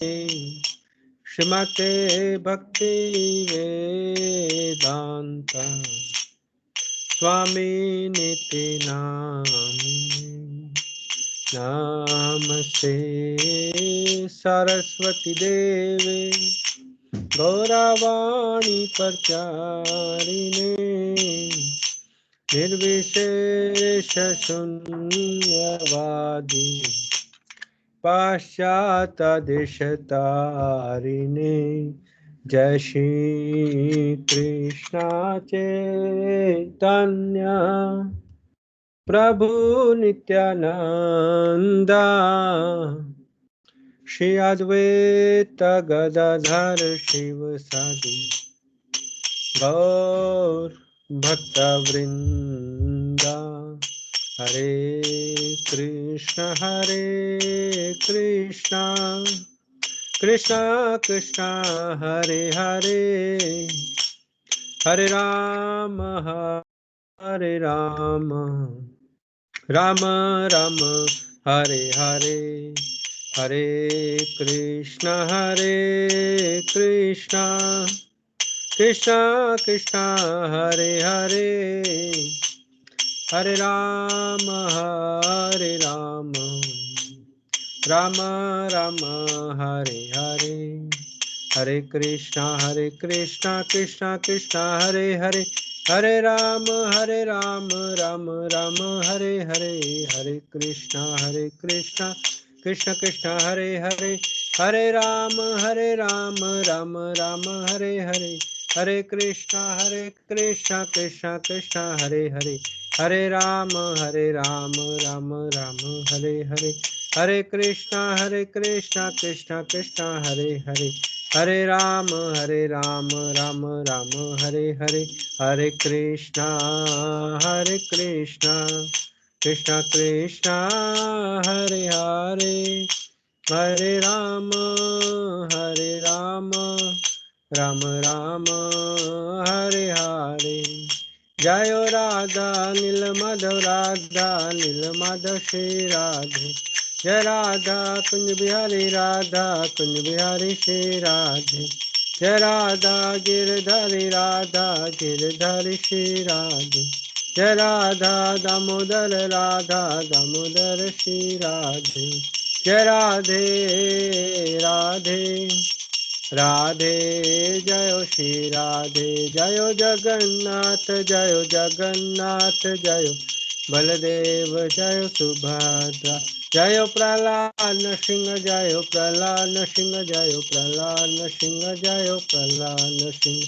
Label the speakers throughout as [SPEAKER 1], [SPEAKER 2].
[SPEAKER 1] श्रीमते भक्ति वेदांत स्वामी निति नमस्ते सरस्वती देवे गौरवाणी प्रचारिणे निर्विशेष शून्यवादी पाश्चात्यदेशतारिणे जय श्री कृष्ण चैतन्य प्रभु नित्यानंदा श्री अद्वैत गदाधर शिव साधु गौर भक्तवृंदा हरे कृष्ण कृष्ण कृष्ण हरे हरे हरे राम राम राम हरे हरे हरे कृष्ण कृष्ण कृष्ण हरे हरे हरे राम राम राम हरे हरे हरे कृष्णा कृष्णा कृष्णा हरे हरे हरे राम राम राम हरे हरे हरे कृष्णा कृष्णा कृष्णा हरे हरे हरे राम राम राम हरे हरे हरे कृष्णा कृष्णा कृष्णा हरे हरे हरे राम राम राम हरे हरे हरे कृष्णा कृष्णा कृष्णा हरे हरे हरे राम राम राम हरे हरे हरे कृष्णा कृष्णा कृष्णा हरे हरे हरे राम राम राम हरे हरे जय राधा नील माधव श्री राधे जय राधा कुंज बिहारी श्री राधे जय राधा गिरधारी श्री राधे जय राधा दामोदर श्री राधे जय राधे राधे राधे जय श्री राधे जय जगन्नाथ जय बलदेव जय सुभद्रा जय प्रहलाद सिंह जय प्रहलाद सिंह जय प्रहलाद सिंह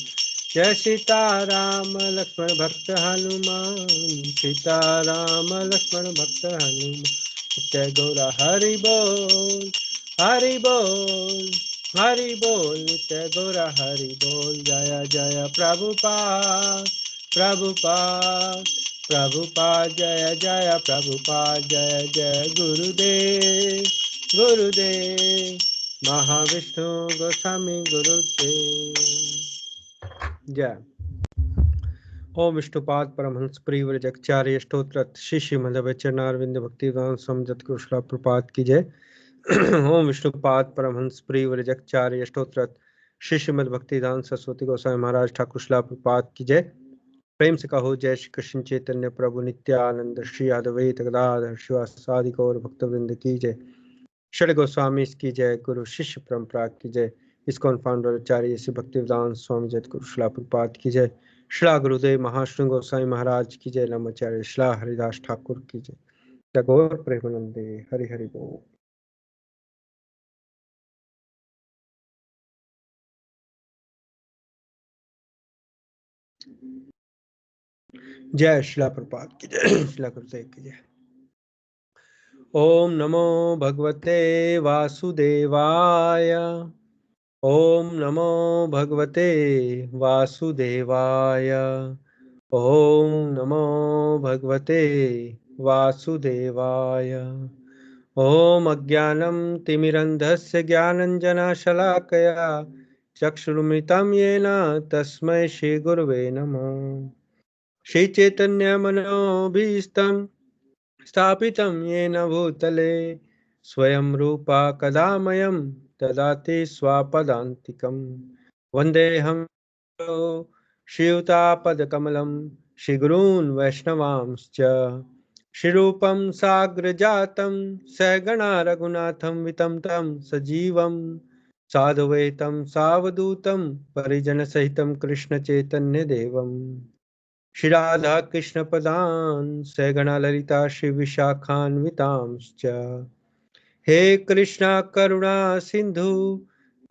[SPEAKER 1] जय सीताराम लक्ष्मण भक्त हनुमान सीताराम लक्ष्मण भक्त हनुमान जय गौरा हरि बोल हरि बोल नित्य गौरा हरि बोल जय जय प्रभुपाद जय जय प्रभुपाद जय गुरुदेव महाविष्णु गोस्वामी गुरुदेव जय। ओम विष्णुपाद परमहंस प्रियव्रजचार्य स्तोत्र श्री श्रीमद् चरणारविंद भक्तिवेदांत स्वामी जगद्गुरु प्रपात की जय। ओम विष्णुपाद परमहंस प्रियव्रजचार्य स्तोत्र श्री श्रीमद् भक्तिवेदांत सरस्वती गोस्वामी महाराज ठाकुर श्रीला प्रपात की जय। प्रेम से कहो जय श्री कृष्ण चैतन्य प्रभु नित्यानंद श्री अद्वैत गदाधर शिवासादि गौर भक्तवृंद की जय। षड गोस्वामी की जय। गुरु शिष्य परंपरा की जय। इस्कॉन फाउंडर आचार्य श्री भक्तिवेदांत स्वामी जगद्गुरु श्रीला प्रपात की जय। श्रीला गुरुदेव महाश्रृंग गोस्वामी महाराज की जय। नमाचार्य श्रीला हरिदास ठाकुर की जय। गौर प्रेमानंदे हरि हरि बोल। जय श्रीला प्रपात की जय। श्रीला गुरुदेव की जय। ओम नमो भगवते वासुदेवाय। ओम नमो भगवते वासुदेवाय। ओम नमो भगवते वासुदेवाय। ओम अज्ञानं तिमिरन्धस्य ज्ञानञ्जनशलाकया चक्षुरुन्मिलितं येन तस्मै श्रीगुरवे नमः। श्रीचैतन्यमनोभीष्टं स्थापितं येन भूतले स्वयं रूपा कदा मह्यं ददाति स्वापदान्तिकम्। वन्देऽहं श्रीयुतापदकमलं श्रीगुरून् वैष्णवांश्च। श्रीरूपं साग्रजातं सहगणा रघुनाथं वितं तं सजीवं साधुवैतं सावधूतं परिजनसहितं कृष्णचैतन्यदेवम्। श्री राधा कृष्ण पदान् सहगणा ललिता श्री विशाखान्वितांश्च। हे कृष्णा करुणा सिंधु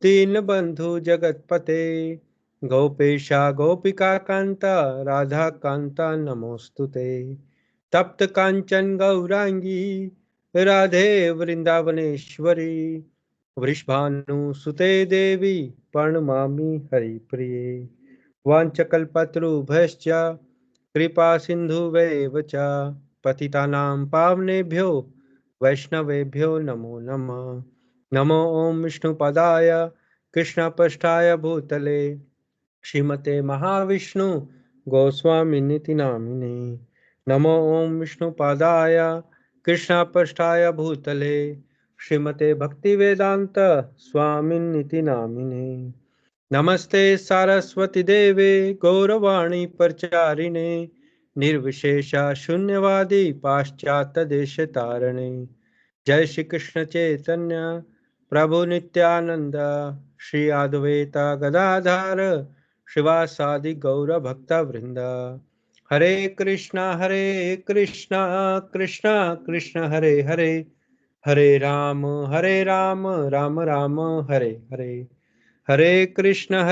[SPEAKER 1] दीनबंधु जगतपते गोपेशा गोपिका कांता राधा कांता नमोस्तुते। तप्त कांचन गौरांगी राधे वृंदावनेश्वरी वृषभानुसुते देवी प्रणमामि हरिप्रिये। वाञ्छकल्पतरुभ्यश्च कृपा सिन्धुभ्येव च पतितानां पावनेभ्यो वैष्णवेभ्यो नमो नमः। नमो ओम विष्णुपदाय कृष्णपृष्ठाय भूतले श्रीमते महाविष्णु गोस्वामिनिति नामिने। नमो ओम विष्णुपदाय कृष्णपृष्ठाय भूतले श्रीमते भक्तिवेदांत स्वामिनिति नामिने। नमस्ते सारस्वती देवे गौरवाणी प्रचारिणे निर्विशेषा शून्यवादी पाश्चात्य देश तारणे। जय श्री कृष्ण चैतन्य प्रभु नित्यानंद श्री अद्वैता गदाधर शिवासादि गौर भक्त वृंद। हरे कृष्णा कृष्णा कृष्ण हरे हरे हरे राम राम राम हरे हरे। हरे कृष्ण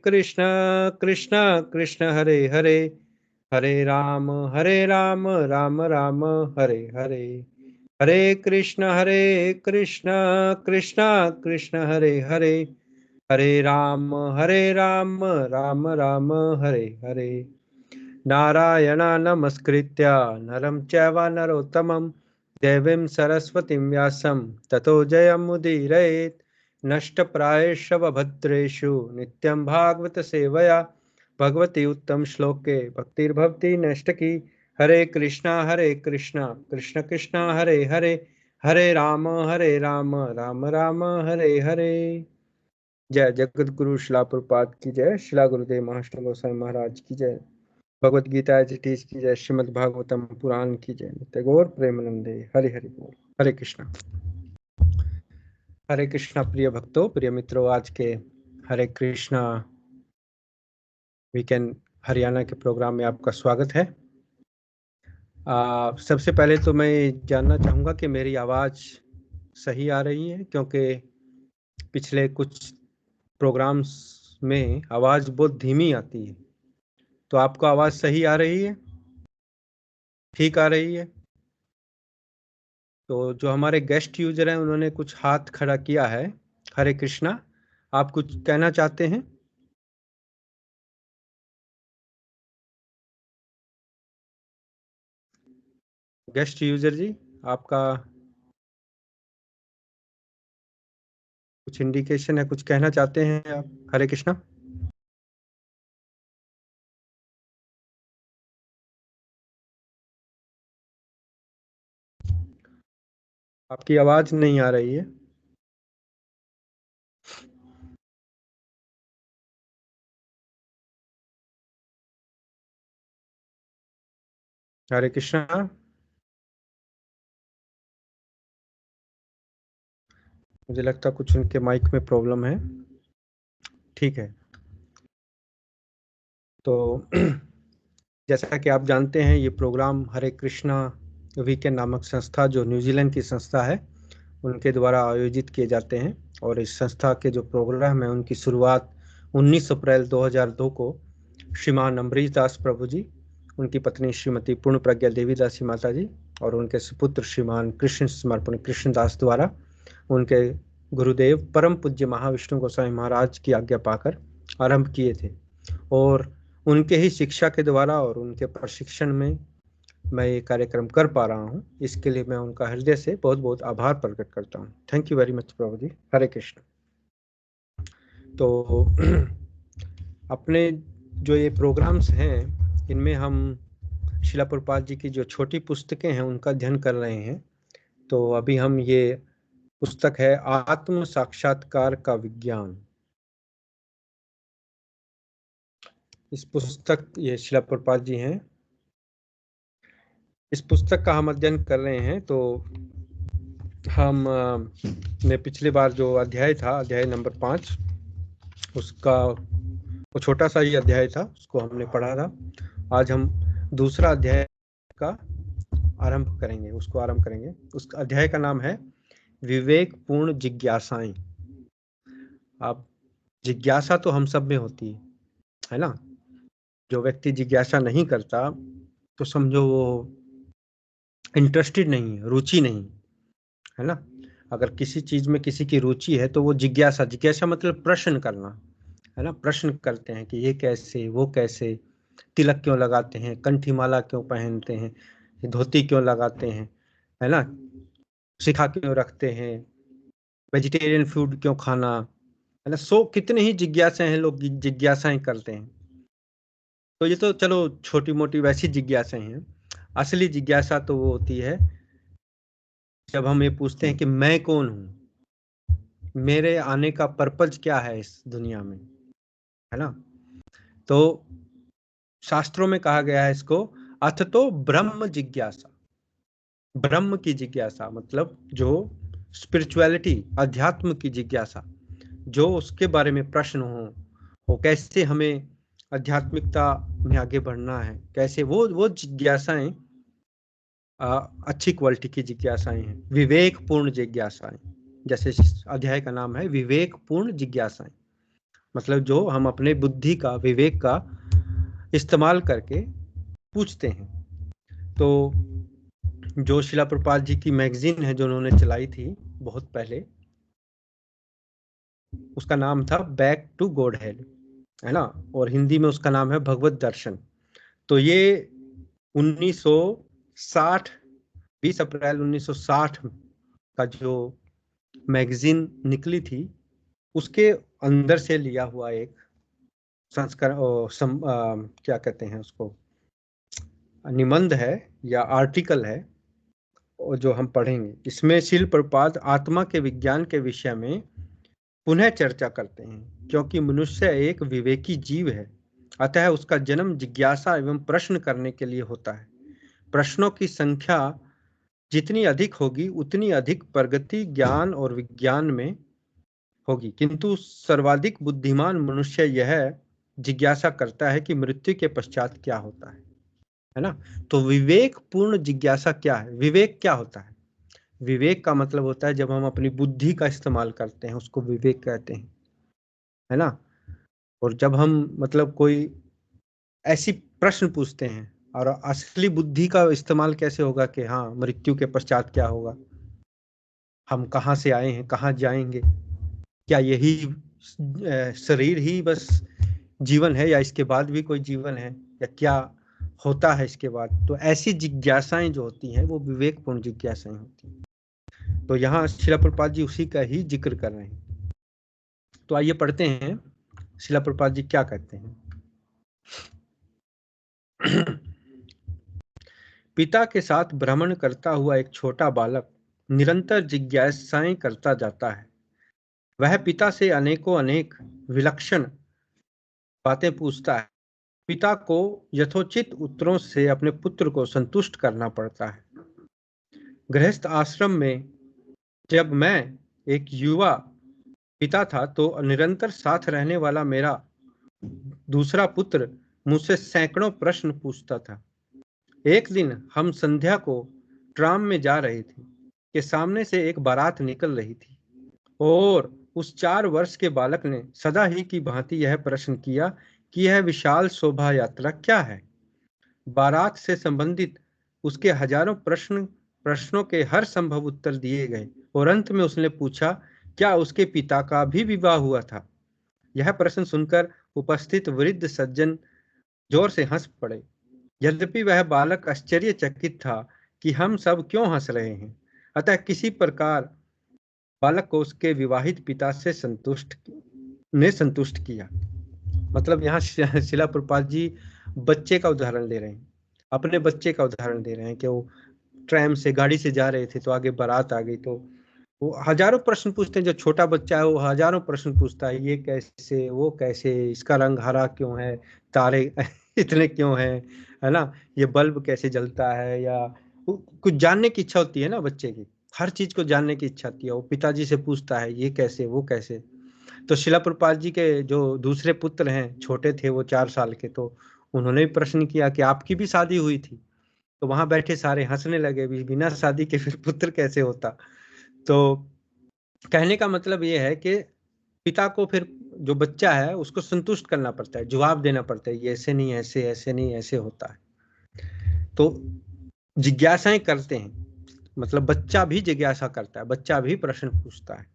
[SPEAKER 1] कृष्ण कृष्ण हरे हरे हरे राम राम राम हरे हरे। हरे कृष्ण कृष्ण कृष्ण हरे हरे हरे राम राम राम हरे हरे। नारायण नमस्कृत्य नरं चैव नरोत्तमं देवीं सरस्वतीं व्यासं ततो जयमुदीरयेत्। नष्टप्रायेषु भद्रेषु नित्यं भागवत सेवया भगवती उत्तम श्लोके भक्तिर्भवति नष्टकी। हरे कृष्णा कृष्ण कृष्ण हरे हरे हरे राम राम राम हरे हरे। जय जगत गुरु शिला प्रभुपाद की जय। शिला गुरुदेव महाराष्ट्र गोस्वामी महाराज की जय। भगवत गीता जी की जय। श्रीमद् भागवतम पुराण की जय। टैगोर प्रेमानंदे। हरि हरि बोल। हरे कृष्णा। हरे कृष्णा प्रिय भक्तों, प्रिय मित्रों, आज के हरे कृष्णा वीकेंड हरियाणा के प्रोग्राम में आपका स्वागत है। सबसे पहले तो मैं जानना चाहूँगा कि मेरी आवाज़ सही आ रही है, क्योंकि पिछले कुछ प्रोग्राम्स में आवाज़ बहुत धीमी आती है। तो आपको आवाज़ सही आ रही है? ठीक आ रही है? तो जो हमारे गेस्ट यूजर हैं उन्होंने कुछ हाथ खड़ा किया है। हरे कृष्णा, आप कुछ कहना चाहते हैं? गेस्ट यूजर जी, आपका कुछ इंडिकेशन है, कुछ कहना चाहते हैं आप? हरे कृष्णा। आपकी आवाज नहीं आ रही है। हरे कृष्णा। मुझे लगता है कुछ उनके माइक में प्रॉब्लम है। ठीक है, तो जैसा कि आप जानते हैं, ये प्रोग्राम हरे कृष्णा वीकेंड नामक संस्था, जो न्यूजीलैंड की संस्था है, उनके द्वारा आयोजित किए जाते हैं। और इस संस्था के जो प्रोग्राम है उनकी शुरुआत 19 अप्रैल 2002 को श्रीमान अम्बरीश दास प्रभु जी, उनकी पत्नी श्रीमती पूर्ण प्रज्ञा देवी दासी माता जी और उनके सुपुत्र श्रीमान कृष्ण समर्पण कृष्णदास द्वारा उनके गुरुदेव परम पूज्य महाविष्णु गोस्वामी महाराज की आज्ञा पाकर आरंभ किए थे। और उनके ही शिक्षा के द्वारा और उनके प्रशिक्षण में मैं ये कार्यक्रम कर पा रहा हूँ। इसके लिए मैं उनका हृदय से बहुत बहुत आभार प्रकट करता हूँ। थैंक यू वेरी मच प्रभु जी। हरे कृष्ण। तो अपने जो ये प्रोग्राम्स हैं, इनमें हम शिला प्रभुपाद जी की जो छोटी पुस्तकें हैं उनका अध्ययन कर रहे हैं। तो अभी हम ये पुस्तक है आत्म साक्षात्कार का विज्ञान। इस पुस्तक, ये शिला प्रभुपाद जी हैं, इस पुस्तक का हम अध्ययन कर रहे हैं। तो हम ने पिछली बार जो अध्याय था, अध्याय नंबर 5, उसका वो छोटा सा ही अध्याय था, उसको हमने पढ़ा था। आज हम दूसरा अध्याय का आरंभ करेंगे, उसको आरंभ करेंगे। उस अध्याय का नाम है विवेकपूर्ण जिज्ञासाएं। अब जिज्ञासा तो हम सब में होती है ना। जो व्यक्ति जिज्ञासा नहीं करता तो समझो वो इंटरेस्टेड नहीं है, रुचि नहीं है ना। अगर किसी चीज में किसी की रुचि है तो वो जिज्ञासा, जिज्ञासा मतलब प्रश्न करना है ना। प्रश्न करते हैं कि ये कैसे, वो कैसे, तिलक क्यों लगाते हैं, कंठी माला क्यों पहनते हैं, धोती क्यों लगाते हैं, है ना, शिखा क्यों रखते हैं, वेजिटेरियन फूड क्यों खाना, है ना। सो कितने ही जिज्ञासाएं हैं, लोग जिज्ञासाएं करते हैं। तो ये तो चलो छोटी मोटी वैसी जिज्ञासाएं हैं। असली जिज्ञासा तो वो होती है जब हम ये पूछते हैं कि मैं कौन हूँ, मेरे आने का पर्पज क्या है इस दुनिया में, है ना। तो शास्त्रों में कहा गया है इसको अथ तो ब्रह्म जिज्ञासा। ब्रह्म की जिज्ञासा मतलब जो स्पिरिचुअलिटी, अध्यात्म की जिज्ञासा, जो उसके बारे में प्रश्न हो, वो कैसे हमें आध्यात्मिकता में आगे बढ़ना है, कैसे वो जिज्ञासाएं अच्छी क्वालिटी की जिज्ञासाएं हैं, विवेकपूर्ण जिज्ञासाएं। जैसे अध्याय का नाम है विवेकपूर्ण जिज्ञासाएं, मतलब जो हम अपने बुद्धि का, विवेक का इस्तेमाल करके पूछते हैं। तो जो शिला प्रभुपाद जी की मैगजीन है जो उन्होंने चलाई थी बहुत पहले, उसका नाम था बैक टू गॉड हेड, है ना, और हिंदी में उसका नाम है भगवत दर्शन। तो ये 1960, 20 अप्रैल 1960 का जो मैगजीन निकली थी उसके अंदर से लिया हुआ एक संस्करण, क्या कहते हैं उसको, निबंध है या आर्टिकल है, और जो हम पढ़ेंगे। इसमें शिल प्रभुपाद आत्मा के विज्ञान के विषय में पुनः चर्चा करते हैं। क्योंकि मनुष्य एक विवेकी जीव है, अतः उसका जन्म जिज्ञासा एवं प्रश्न करने के लिए होता है। प्रश्नों की संख्या जितनी अधिक होगी उतनी अधिक प्रगति ज्ञान और विज्ञान में होगी, किंतु सर्वाधिक बुद्धिमान मनुष्य यह जिज्ञासा करता है कि मृत्यु के पश्चात क्या होता है ना। तो विवेक पूर्ण जिज्ञासा क्या है, विवेक क्या होता है? विवेक का मतलब होता है जब हम अपनी बुद्धि का इस्तेमाल करते हैं, उसको विवेक कहते हैं, है ना। और जब हम मतलब कोई ऐसी प्रश्न पूछते हैं, और असली बुद्धि का इस्तेमाल कैसे होगा कि हाँ मृत्यु के पश्चात क्या होगा, हम कहाँ से आए हैं, कहाँ जाएंगे, क्या यही शरीर ही बस जीवन है या इसके बाद भी कोई जीवन है, या क्या होता है इसके बाद। तो ऐसी जिज्ञासाएं जो होती हैं वो विवेकपूर्ण जिज्ञासाएं होती हैं। तो यहाँ शिला प्रभुपाद जी उसी का ही जिक्र कर रहे हैं। तो आइए पढ़ते हैं शिला प्रभुपाद जी क्या कहते हैं। पिता के साथ भ्रमण करता हुआ एक छोटा बालक निरंतर जिज्ञासाएं करता जाता है। वह पिता से अनेकों अनेक विलक्षण बातें पूछता है। पिता को यथोचित उत्तरों से अपने पुत्र को संतुष्ट करना पड़ता है। गृहस्थ आश्रम में जब मैं एक युवा पिता था तो निरंतर साथ रहने वाला मेरा दूसरा पुत्र मुझसे सैकड़ों प्रश्न पूछता था। एक दिन हम संध्या को ट्राम में जा रहे थे कि सामने से एक बारात निकल रही थी, और उस 4 वर्ष के बालक ने सदा ही की भांति यह प्रश्न किया कि यह विशाल शोभा यात्रा क्या है। बारात से संबंधित उसके हजारों प्रश्नों के हर संभव उत्तर दिए गए, और अंत में उसने पूछा क्या उसके पिता का भी विवाह हुआ था। यह प्रश्न सुनकर उपस्थित वृद्ध सज्जन जोर से हंस पड़े। यद्यपि वह बालक आश्चर्यचकित था कि हम सब क्यों हंस रहे हैं, अतः किसी प्रकार बालक को उसके विवाहित पिता से संतुष्ट किया। मतलब यहाँ शिला प्रभुपाद जी बच्चे का उदाहरण ले रहे हैं, अपने बच्चे का उदाहरण दे रहे हैं कि वो ट्रैम से, गाड़ी से जा रहे थे तो आगे बारात आ गई, तो वो हजारों प्रश्न पूछते हैं। जो छोटा बच्चा है वो हजारों प्रश्न पूछता है, ये कैसे, वो कैसे, इसका रंग हरा क्यों है, तारे इतने क्यों हैं, है ना, ये बल्ब कैसे जलता है, या कुछ जानने की इच्छा होती है ना बच्चे की, हर चीज को जानने की इच्छा होती है। वो पिताजी से पूछता है ये कैसे, वो कैसे। तो शिला प्रभुपाद जी के जो दूसरे पुत्र हैं, छोटे थे वो 4 साल के, तो उन्होंने भी प्रश्न किया कि आपकी भी शादी हुई थी। तो वहां बैठे सारे हंसने लगे, भी बिना शादी के फिर पुत्र कैसे होता। तो कहने का मतलब ये है कि पिता को फिर जो बच्चा है उसको संतुष्ट करना पड़ता है, जवाब देना पड़ता है, ये ऐसे नहीं, ऐसे ऐसे नहीं, ऐसे होता है। तो जिज्ञासाएं करते हैं, मतलब बच्चा भी जिज्ञासा करता है, बच्चा भी प्रश्न पूछता है।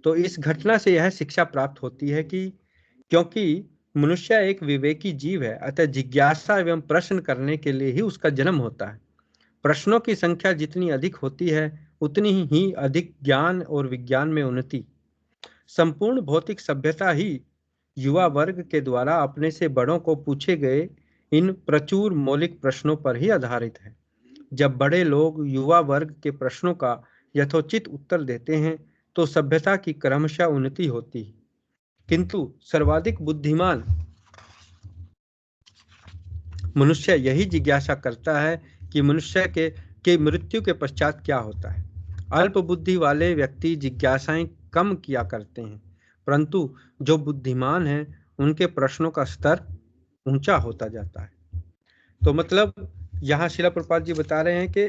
[SPEAKER 1] तो इस घटना से यह शिक्षा प्राप्त होती है कि क्योंकि मनुष्य एक विवेकी जीव है, अतः जिज्ञासा एवं प्रश्न करने के लिए ही उसका जन्म होता है। प्रश्नों की संख्या जितनी अधिक होती है उतनी ही अधिक ज्ञान और विज्ञान में उन्नति। संपूर्ण भौतिक सभ्यता ही युवा वर्ग के द्वारा अपने से बड़ों को पूछे गए इन प्रचुर मौलिक प्रश्नों पर ही आधारित है। जब बड़े लोग युवा वर्ग के प्रश्नों का यथोचित उत्तर देते हैं तो सभ्यता की क्रमशः उन्नति होती है। किंतु सर्वाधिक बुद्धिमान मनुष्य यही जिज्ञासा करता है कि मनुष्य के मृत्यु के पश्चात क्या होता है। अल्प बुद्धि वाले व्यक्ति जिज्ञासाएं कम किया करते हैं, परंतु जो बुद्धिमान हैं उनके प्रश्नों का स्तर ऊंचा होता जाता है। तो मतलब यहाँ शिला प्रभुपाद जी बता रहे हैं कि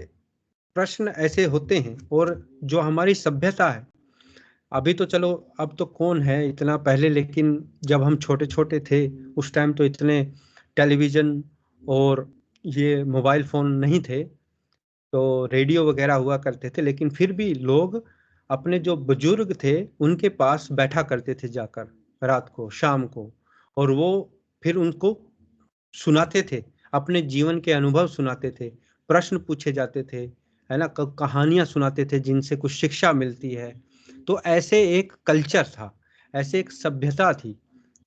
[SPEAKER 1] प्रश्न ऐसे होते हैं, और जो हमारी सभ्यता है, अभी तो चलो अब तो कौन है इतना, पहले लेकिन जब हम छोटे छोटे थे उस टाइम तो इतने टेलीविजन और ये मोबाइल फोन नहीं थे, तो रेडियो वगैरह हुआ करते थे, लेकिन फिर भी लोग अपने जो बुजुर्ग थे उनके पास बैठा करते थे जाकर रात को, शाम को, और वो फिर उनको सुनाते थे, अपने जीवन के अनुभव सुनाते थे, प्रश्न पूछे जाते थे, है ना, कहानियां सुनाते थे जिनसे कुछ शिक्षा मिलती है। तो ऐसे एक कल्चर था, ऐसे एक सभ्यता थी,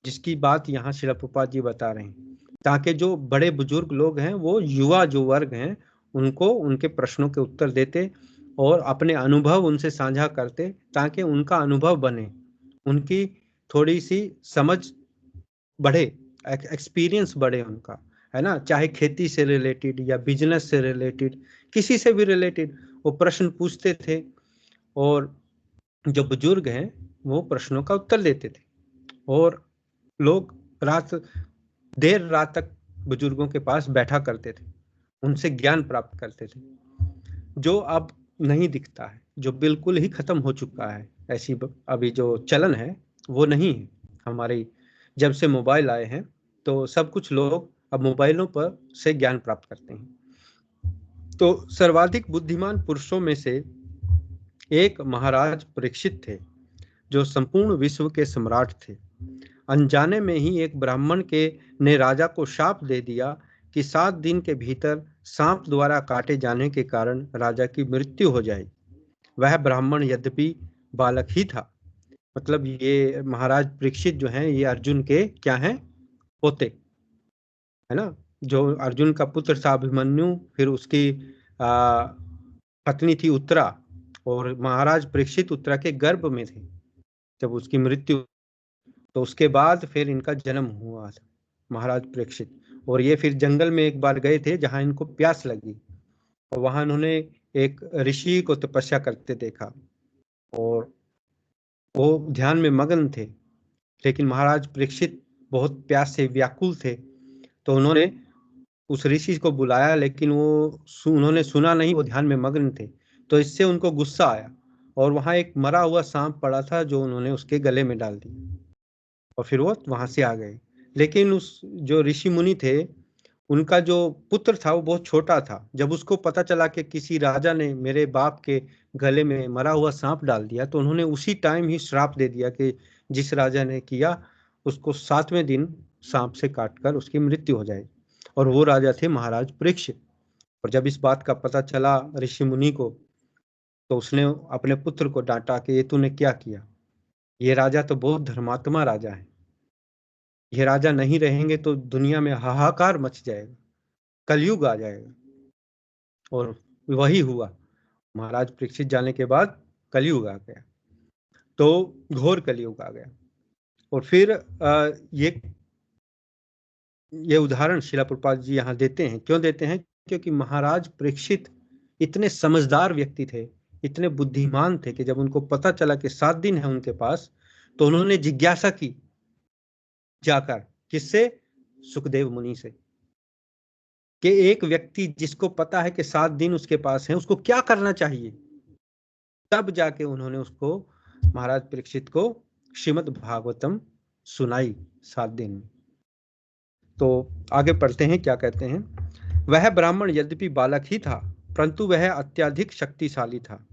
[SPEAKER 1] जिसकी बात यहाँ शिला प्रभुपाद जी बता रहे हैं, ताकि जो बड़े बुजुर्ग लोग हैं वो युवा जो वर्ग हैं उनको उनके प्रश्नों के उत्तर देते और अपने अनुभव उनसे साझा करते, ताकि उनका अनुभव बने, उनकी थोड़ी सी समझ बढ़े, एक्सपीरियंस बढ़े उनका, है ना, चाहे खेती से रिलेटेड या बिजनेस से रिलेटेड, किसी से भी रिलेटेड वो प्रश्न पूछते थे, और जो बुजुर्ग हैं वो प्रश्नों का उत्तर देते थे, और लोग रात देर रात तक बुजुर्गों के पास बैठा करते थे, उनसे ज्ञान प्राप्त करते थे, जो अब नहीं दिखता है, जो बिल्कुल ही खत्म हो चुका है। ऐसी अभी जो चलन है वो नहीं है हमारे। जब से मोबाइल आए हैं तो सब कुछ लोग अब मोबाइलों पर से ज्ञान प्राप्त करते हैं। तो सर्वाधिक बुद्धिमान पुरुषों में से एक महाराज परीक्षित थे, जो संपूर्ण विश्व के सम्राट थे। अनजाने में ही एक ब्राह्मण के ने राजा को शाप दे दिया कि 7 दिन के भीतर सांप द्वारा काटे जाने के कारण राजा की मृत्यु हो जाएगी। वह ब्राह्मण यद्यपि बालक ही था, मतलब ये महाराज परीक्षित जो हैं ये अर्जुन के क्या हैं, पोते, है ना। जो अर्जुन का पुत्र था अभिमन्यु, फिर उसकी पत्नी थी उत्तरा, और महाराज परीक्षित उत्तरा के गर्भ में थे जब उसकी मृत्यु। तो उसके बाद फिर इनका जन्म हुआ था, महाराज परीक्षित। और ये फिर जंगल में एक बार गए थे जहां इनको प्यास लगी, और वहां उन्होंने एक ऋषि को तपस्या करते देखा, और वो ध्यान में मग्न थे, लेकिन महाराज परीक्षित बहुत प्यास से व्याकुल थे। तो उन्होंने उस ऋषि को बुलाया, लेकिन वो उन्होंने सुना नहीं, वो ध्यान में मग्न थे। तो इससे उनको गुस्सा आया, और वहां एक मरा हुआ सांप पड़ा था जो उन्होंने उसके गले में डाल दिया, और फिर वो वहां से आ गए। लेकिन उस जो ऋषि मुनि थे उनका जो पुत्र था वो बहुत छोटा था। जब उसको पता चला कि किसी राजा ने मेरे बाप के गले में मरा हुआ सांप डाल दिया, तो उन्होंने उसी टाइम ही श्राप दे दिया कि जिस राजा ने किया उसको 7वें दिन सांप से काटकर उसकी मृत्यु हो जाएगी। और वो राजा थे महाराज परीक्षित। और जब इस बात का पता चला ऋषि मुनि को, तो उसने अपने पुत्र को डांटा कि ये तूने क्या किया, ये राजा तो बहुत धर्मात्मा राजा है, ये राजा नहीं रहेंगे तो दुनिया में हाहाकार मच जाएगा, कलयुग आ जाएगा। और वही हुआ। महाराज परीक्षित जाने के बाद कलयुग आ गया, तो घोर कलयुग आ गया। और फिर ये उदाहरण शिला प्रभुपाद जी यहाँ देते हैं। क्यों देते हैं? क्योंकि महाराज परीक्षित इतने समझदार व्यक्ति थे, इतने बुद्धिमान थे कि जब उनको पता चला कि 7 दिन है उनके पास, तो उन्होंने जिज्ञासा की जाकर, किससे? सुखदेव मुनि से, कि एक व्यक्ति जिसको पता है कि 7 दिन उसके पास है, उसको क्या करना चाहिए। तब जाके उन्होंने उसको, महाराज परीक्षित को, श्रीमद् भागवतम सुनाई 7 दिन में। तो आगे पढ़ते हैं, क्या कहते हैं। वह ब्राह्मण यद्यपि बालक ही था, परंतु वह अत्यधिक शक्तिशाली था।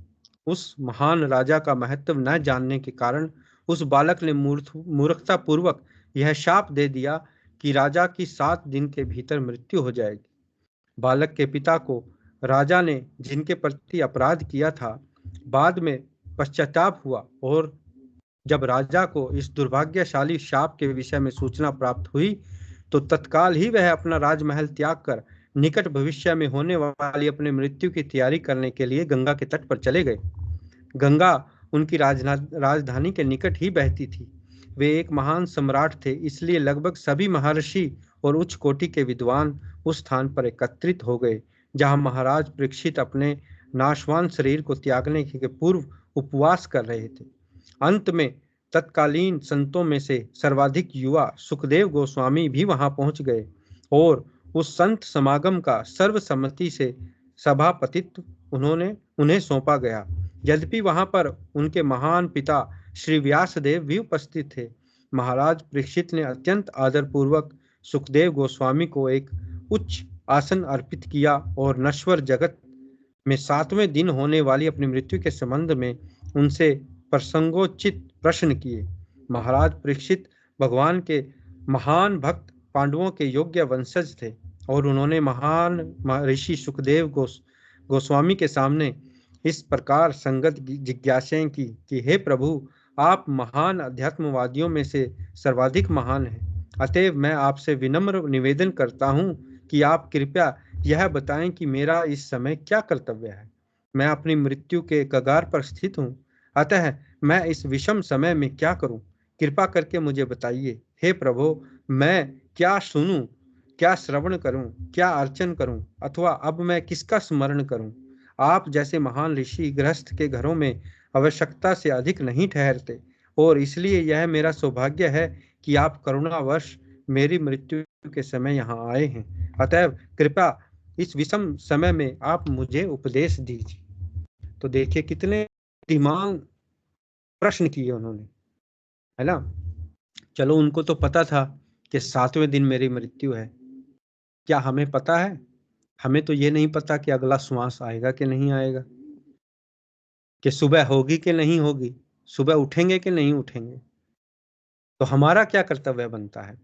[SPEAKER 1] उस महान राजा का महत्व न जानने के कारण उस बालक ने मूर्खता पूर्वक यह शाप दे दिया कि राजा की 7 दिन के भीतर मृत्यु हो जाएगी। बालक के पिता को राजा ने जिनके प्रति अपराध किया था, बाद में पश्चाताप हुआ, और जब राजा को इस दुर्भाग्यशाली शाप के विषय में सूचना प्राप्त हुई, तो तत्काल ही वह अपना राजमहल त्याग कर निकट भविष्य में होने वाली अपने मृत्यु की तैयारी करने के लिए गंगा के तट पर चले गए। गंगा उनकी राजधानी के निकट ही बहती थी। वे एक महान सम्राट थे, इसलिए लगभग सभी महर्षि और उच्च कोटि के विद्वान उस स्थान पर एकत्रित हो गए जहां महाराज परीक्षित अपने नाशवान शरीर को त्यागने के पूर्व उपवास कर रहे थे। अंत में तत्कालीन संतों में से सर्वाधिक युवा सुखदेव गोस्वामी भी वहां पहुंच गए और उस संत समागम का सर्वसम्मति से सभापतित्व उन्हें सौंपा गया। यद्यपि वहां पर उनके महान पिता श्री व्यासदेव भी उपस्थित थे। महाराज परीक्षित ने अत्यंत आदरपूर्वक सुखदेव गोस्वामी को एक उच्च आसन अर्पित किया और नश्वर जगत में 7वें दिन होने वाली अपनी मृत्यु के संबंध में उनसे प्रसंगोचित प्रश्न किए। महाराज परीक्षित भगवान के महान भक्त पांडवों के योग्य वंशज थे और उन्होंने महान ऋषि सुखदेव गोस्वामी के सामने इस प्रकार संगत जिज्ञासाएं की कि हे प्रभु, आप महान अध्यात्मवादियों में से सर्वाधिक महान हैं। अतएव मैं आपसे विनम्र निवेदन करता हूं कि आप कृपया यह बताएं कि मेरा इस समय क्या कर्तव्य है। मैं अपनी मृत्यु के कगार पर स्थित हूं, अतः मैं इस विषम समय में क्या करूं? कृपा करके मुझे बताइए। हे प्रभु, मैं क्या सुनूं, क्या श्रवण करूं, क्या अर्चन करूं, अथवा अब मैं किसका स्मरण करूं? आप जैसे महान ऋषि गृहस्थ के घरों में आवश्यकता से अधिक नहीं ठहरते, और इसलिए यह मेरा सौभाग्य है कि आप करुणावश मेरी मृत्यु के समय यहाँ आए हैं। अतएव कृपया इस विषम समय में आप मुझे उपदेश दीजिए। तो देखिए कितने दिमाग प्रश्न किए उन्होंने, है ना। चलो, उनको तो पता था कि 7वें दिन मेरी मृत्यु है। क्या हमें पता है? हमें तो ये नहीं पता कि अगला श्वास आएगा कि नहीं आएगा, कि सुबह होगी कि नहीं होगी, सुबह उठेंगे कि नहीं उठेंगे। तो हमारा क्या कर्तव्य बनता है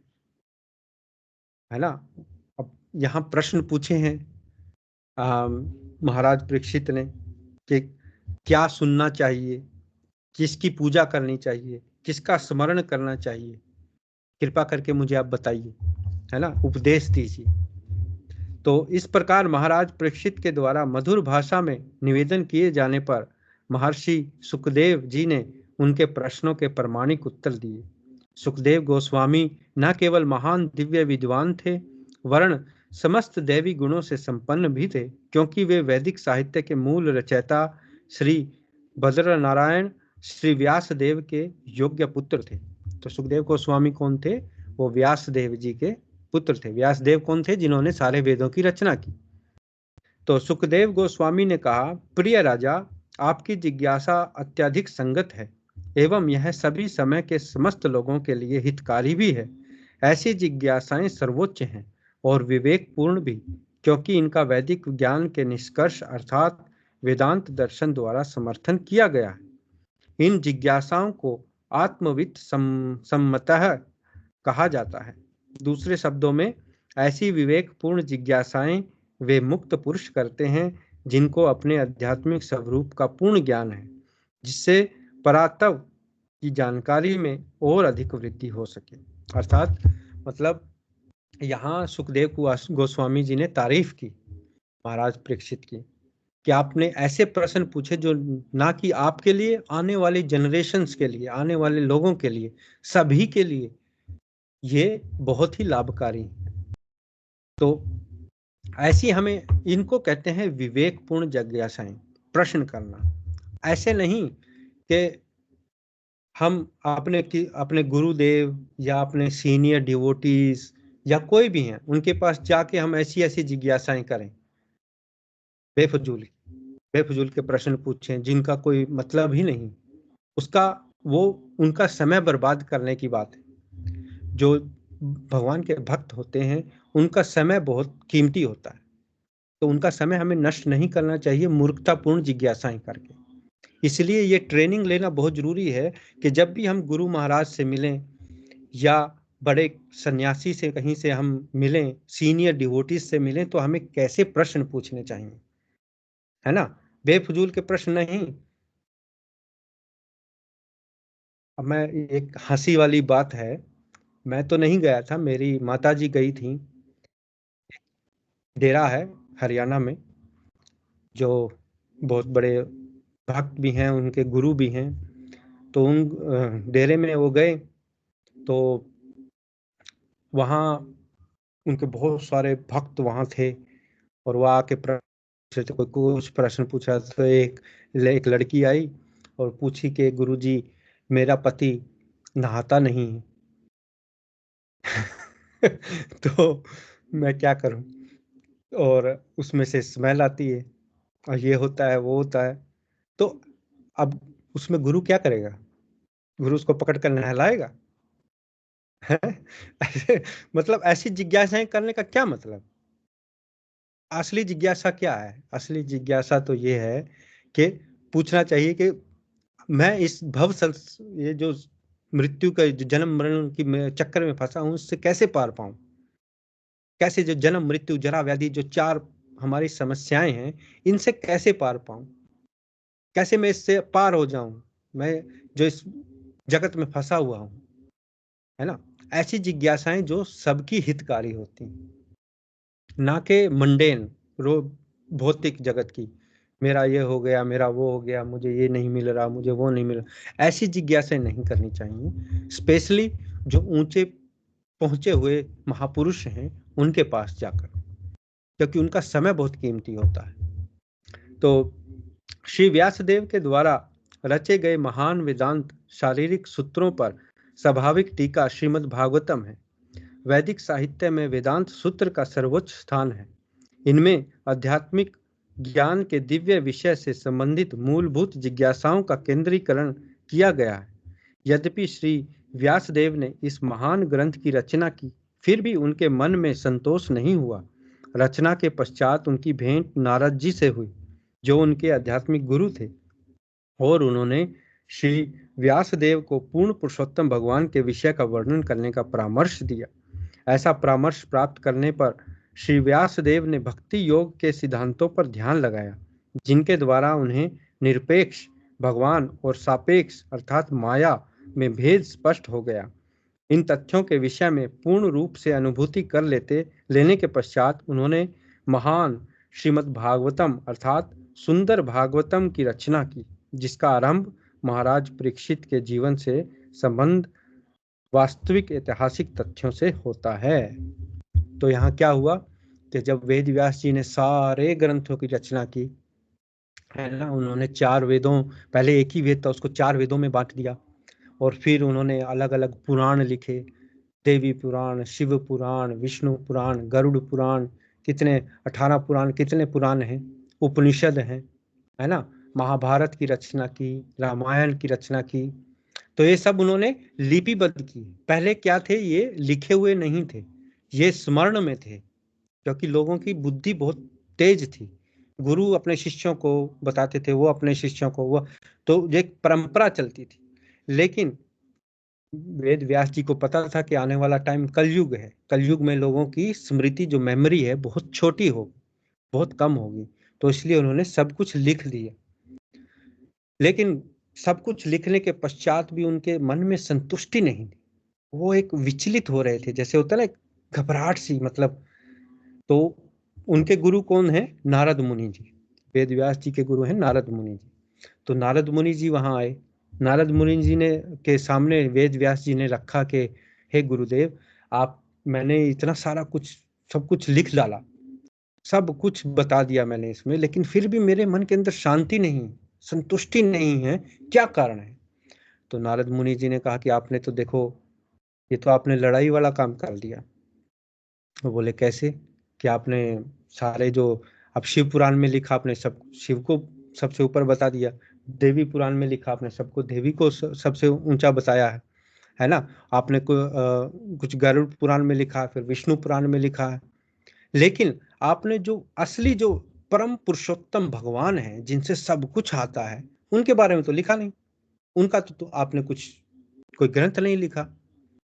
[SPEAKER 1] ना। अब यहाँ प्रश्न पूछे हैं महाराज परीक्षित ने कि क्या सुनना चाहिए, किसकी पूजा करनी चाहिए, किसका स्मरण करना चाहिए, कृपा करके मुझे आप बताइए, है ना, उपदेश दीजिए। तो इस प्रकार महाराज परीक्षित के द्वारा मधुर भाषा में निवेदन किए जाने पर महर्षि सुखदेव जी ने उनके प्रश्नों के प्रामाणिक उत्तर दिए। सुखदेव गोस्वामी न केवल महान दिव्य विद्वान थे, वरन समस्त दैवी गुणों से संपन्न भी थे, क्योंकि वे वैदिक साहित्य के मूल रचयिता श्री बद्र नारायण श्री व्यासदेव के योग्य पुत्र थे। तो सुखदेव गोस्वामी कौन थे? वो व्यासदेव जी के पुत्र थे। व्यासदेव कौन थे? जिन्होंने सारे वेदों की रचना की। तो सुखदेव गोस्वामी ने कहा, प्रिय राजा, आपकी जिज्ञासा अत्यधिक संगत है एवं यह सभी समय के समस्त लोगों के लिए हितकारी भी है। ऐसी जिज्ञासाएं सर्वोच्च हैं और विवेकपूर्ण भी, क्योंकि इनका वैदिक ज्ञान के निष्कर्ष अर्थात वेदांत दर्शन द्वारा समर्थन किया गया है। इन जिज्ञासाओं को आत्मविद सम्मतः कहा जाता है। दूसरे शब्दों में, ऐसी विवेकपूर्ण जिज्ञासाएं वे मुक्त पुरुष करते हैं जिनको अपने आध्यात्मिक स्वरूप का पूर्ण ज्ञान है, जिससे परातव की जानकारी में और अधिक वृद्धि हो सके। अर्थात मतलब यहाँ सुखदेव गोस्वामी जी ने तारीफ की महाराज परीक्षित की कि आपने ऐसे प्रश्न पूछे जो ना कि आपके लिए, आने वाले जनरेशन्स के लिए, आने वाले लोगों के लिए, सभी के लिए ये बहुत ही लाभकारी है। तो ऐसी हमें, इनको कहते हैं विवेकपूर्ण जिज्ञासाएं, प्रश्न करना। ऐसे नहीं कि हम अपने गुरुदेव या अपने सीनियर डिवोटीज या कोई भी हैं उनके पास जाके हम ऐसी ऐसी जिज्ञासाएं करें, बेफजूल बेफजूल के प्रश्न पूछें जिनका कोई मतलब ही नहीं, उसका वो उनका समय बर्बाद करने की बात है। जो भगवान के भक्त होते हैं उनका समय बहुत कीमती होता है, तो उनका समय हमें नष्ट नहीं करना चाहिए मूर्खतापूर्ण जिज्ञासाएं करके। इसलिए ये ट्रेनिंग लेना बहुत जरूरी है कि जब भी हम गुरु महाराज से मिलें या बड़े सन्यासी से कहीं से हम मिलें, सीनियर डिवोटीज से मिलें, तो हमें कैसे प्रश्न पूछने चाहिए, है ना, बेफजूल के प्रश्न नहीं। अब मैं, एक हंसी वाली बात है, मैं तो नहीं गया था, मेरी माता जी गई थी। डेरा है हरियाणा में, जो बहुत बड़े भक्त भी हैं, उनके गुरु भी हैं। तो उन डेरे में वो गए, तो वहाँ उनके बहुत सारे भक्त वहाँ थे, और वो आके प्रश्न, कोई कुछ प्रश्न पूछा। तो एक लड़की आई और पूछी कि गुरुजी, मेरा पति नहाता नहीं है तो मैं क्या करूं, और उसमें से स्मेल आती है, और ये होता है वो होता है। तो अब उसमें गुरु क्या करेगा? गुरु उसको पकड़ कर नहलाएगा? ऐसे, मतलब ऐसी जिज्ञासाएं करने का क्या मतलब? असली जिज्ञासा क्या है? असली जिज्ञासा तो ये है कि पूछना चाहिए कि मैं इस ये जो मृत्यु का, जो जन्म मरण की चक्कर में फंसा हूं, उससे कैसे पार पाऊं? कैसे जो जन्म मृत्यु जरा व्याधि, जो चार हमारी समस्याएं हैं, इनसे कैसे पार पाऊं? कैसे मैं इससे पार हो जाऊं, मैं जो इस जगत में फंसा हुआ हूं, है ना? ऐसी जिज्ञासाएं जो सबकी हितकारी होती हैं, ना के मंडेन, रो भौतिक जगत की। मेरा ये हो गया, मेरा वो हो गया, मुझे ये नहीं मिल रहा, मुझे वो नहीं मिल रहा, ऐसी जिज्ञासाएं नहीं करनी चाहिए। स्पेशली जो ऊंचे पहुंचे हुए महापुरुष हैं उनके पास जाकर, क्योंकि उनका समय बहुत कीमती होता है। तो श्री व्यासदेव के द्वारा रचे गए महान वेदांत शारीरिक सूत्रों पर स्वाभाविक टीका श्रीमद् भागवतम है। वैदिक साहित्य में वेदांत सूत्र का सर्वोच्च स्थान है। इनमें आध्यात्मिक ज्ञान के दिव्य विषय से संबंधित मूलभूत जिज्ञासाओं का केंद्रीकरण किया गया है। यद्यपि श्री व्यासदेव ने इस महान ग्रंथ की रचना की, फिर भी उनके मन में संतोष नहीं हुआ। रचना के पश्चात उनकी भेंट नारद जी से हुई, जो उनके आध्यात्मिक गुरु थे, और उन्होंने श्री व्यासदेव को पूर्ण पुरुषोत्तम भगवान के विषय का वर्णन करने का परामर्श दिया। ऐसा परामर्श प्राप्त करने पर श्री व्यासदेव ने भक्ति योग के सिद्धांतों पर ध्यान लगाया, जिनके द्वारा उन्हें निरपेक्ष भगवान और सापेक्ष अर्थात माया में भेद स्पष्ट हो गया। इन तथ्यों के विषय में पूर्ण रूप से अनुभूति कर लेने के पश्चात उन्होंने महान श्रीमद् भागवतम अर्थात सुंदर भागवतम की रचना की, जिसका आरंभ महाराज परीक्षित के जीवन से संबंध वास्तविक ऐतिहासिक तथ्यों से होता है। तो यहाँ क्या हुआ कि जब वेद व्यास जी ने सारे ग्रंथों की रचना की, है ना, उन्होंने चार वेदों, पहले एक ही वेद था, उसको चार वेदों में बांट दिया, और फिर उन्होंने अलग अलग पुराण लिखे, देवी पुराण, शिव पुराण, विष्णु पुराण, गरुड़ पुराण, कितने 18 पुराण, कितने पुराण हैं, उपनिषद हैं, है ना, महाभारत की रचना की, रामायण की रचना की। तो ये सब उन्होंने लिपिबद्ध की। पहले क्या थे, ये लिखे हुए नहीं थे, ये स्मरण में थे, क्योंकि लोगों की बुद्धि बहुत तेज थी। गुरु अपने शिष्यों को बताते थे, वो अपने शिष्यों को, वो तो एक परंपरा चलती थी। लेकिन वेद व्यास जी को पता था कि आने वाला टाइम कलयुग है, कलयुग में लोगों की स्मृति, जो मेमोरी है, बहुत छोटी होगी, बहुत कम होगी। तो इसलिए उन्होंने सब कुछ लिख दिया। लेकिन सब कुछ लिखने के पश्चात भी उनके मन में संतुष्टि नहीं थी, वो एक विचलित हो रहे थे, जैसे होता है ना, घबराहट सी, मतलब। तो उनके गुरु कौन है? नारद मुनि जी। वेद व्यास जी के गुरु हैं नारद मुनि जी। तो नारद मुनि जी वहां आए। नारद मुनि जी ने के सामने वेद व्यास जी ने रखा कि हे गुरुदेव, आप, मैंने इतना सारा कुछ, सब कुछ लिख डाला, सब कुछ बता दिया मैंने इसमें, लेकिन फिर भी मेरे मन के अंदर शांति नहीं, संतुष्टि नहीं है, क्या कारण है? तो नारद मुनि जी ने कहा कि आपने तो देखो, ये तो आपने लड़ाई वाला काम कर दिया। वो बोले कैसे? कि आपने सारे जो, अब शिव पुराण में लिखा आपने सब शिव को सबसे ऊपर बता दिया, देवी पुराण में लिखा आपने सबको देवी को सबसे ऊंचा बताया है ना? आपने कुछ गरुड़ पुराण में लिखा, फिर विष्णु पुराण में लिखा है, लेकिन आपने जो असली जो परम पुरुषोत्तम भगवान है, जिनसे सब कुछ आता है, उनके बारे में तो लिखा नहीं। उनका तो आपने कुछ कोई ग्रंथ नहीं लिखा।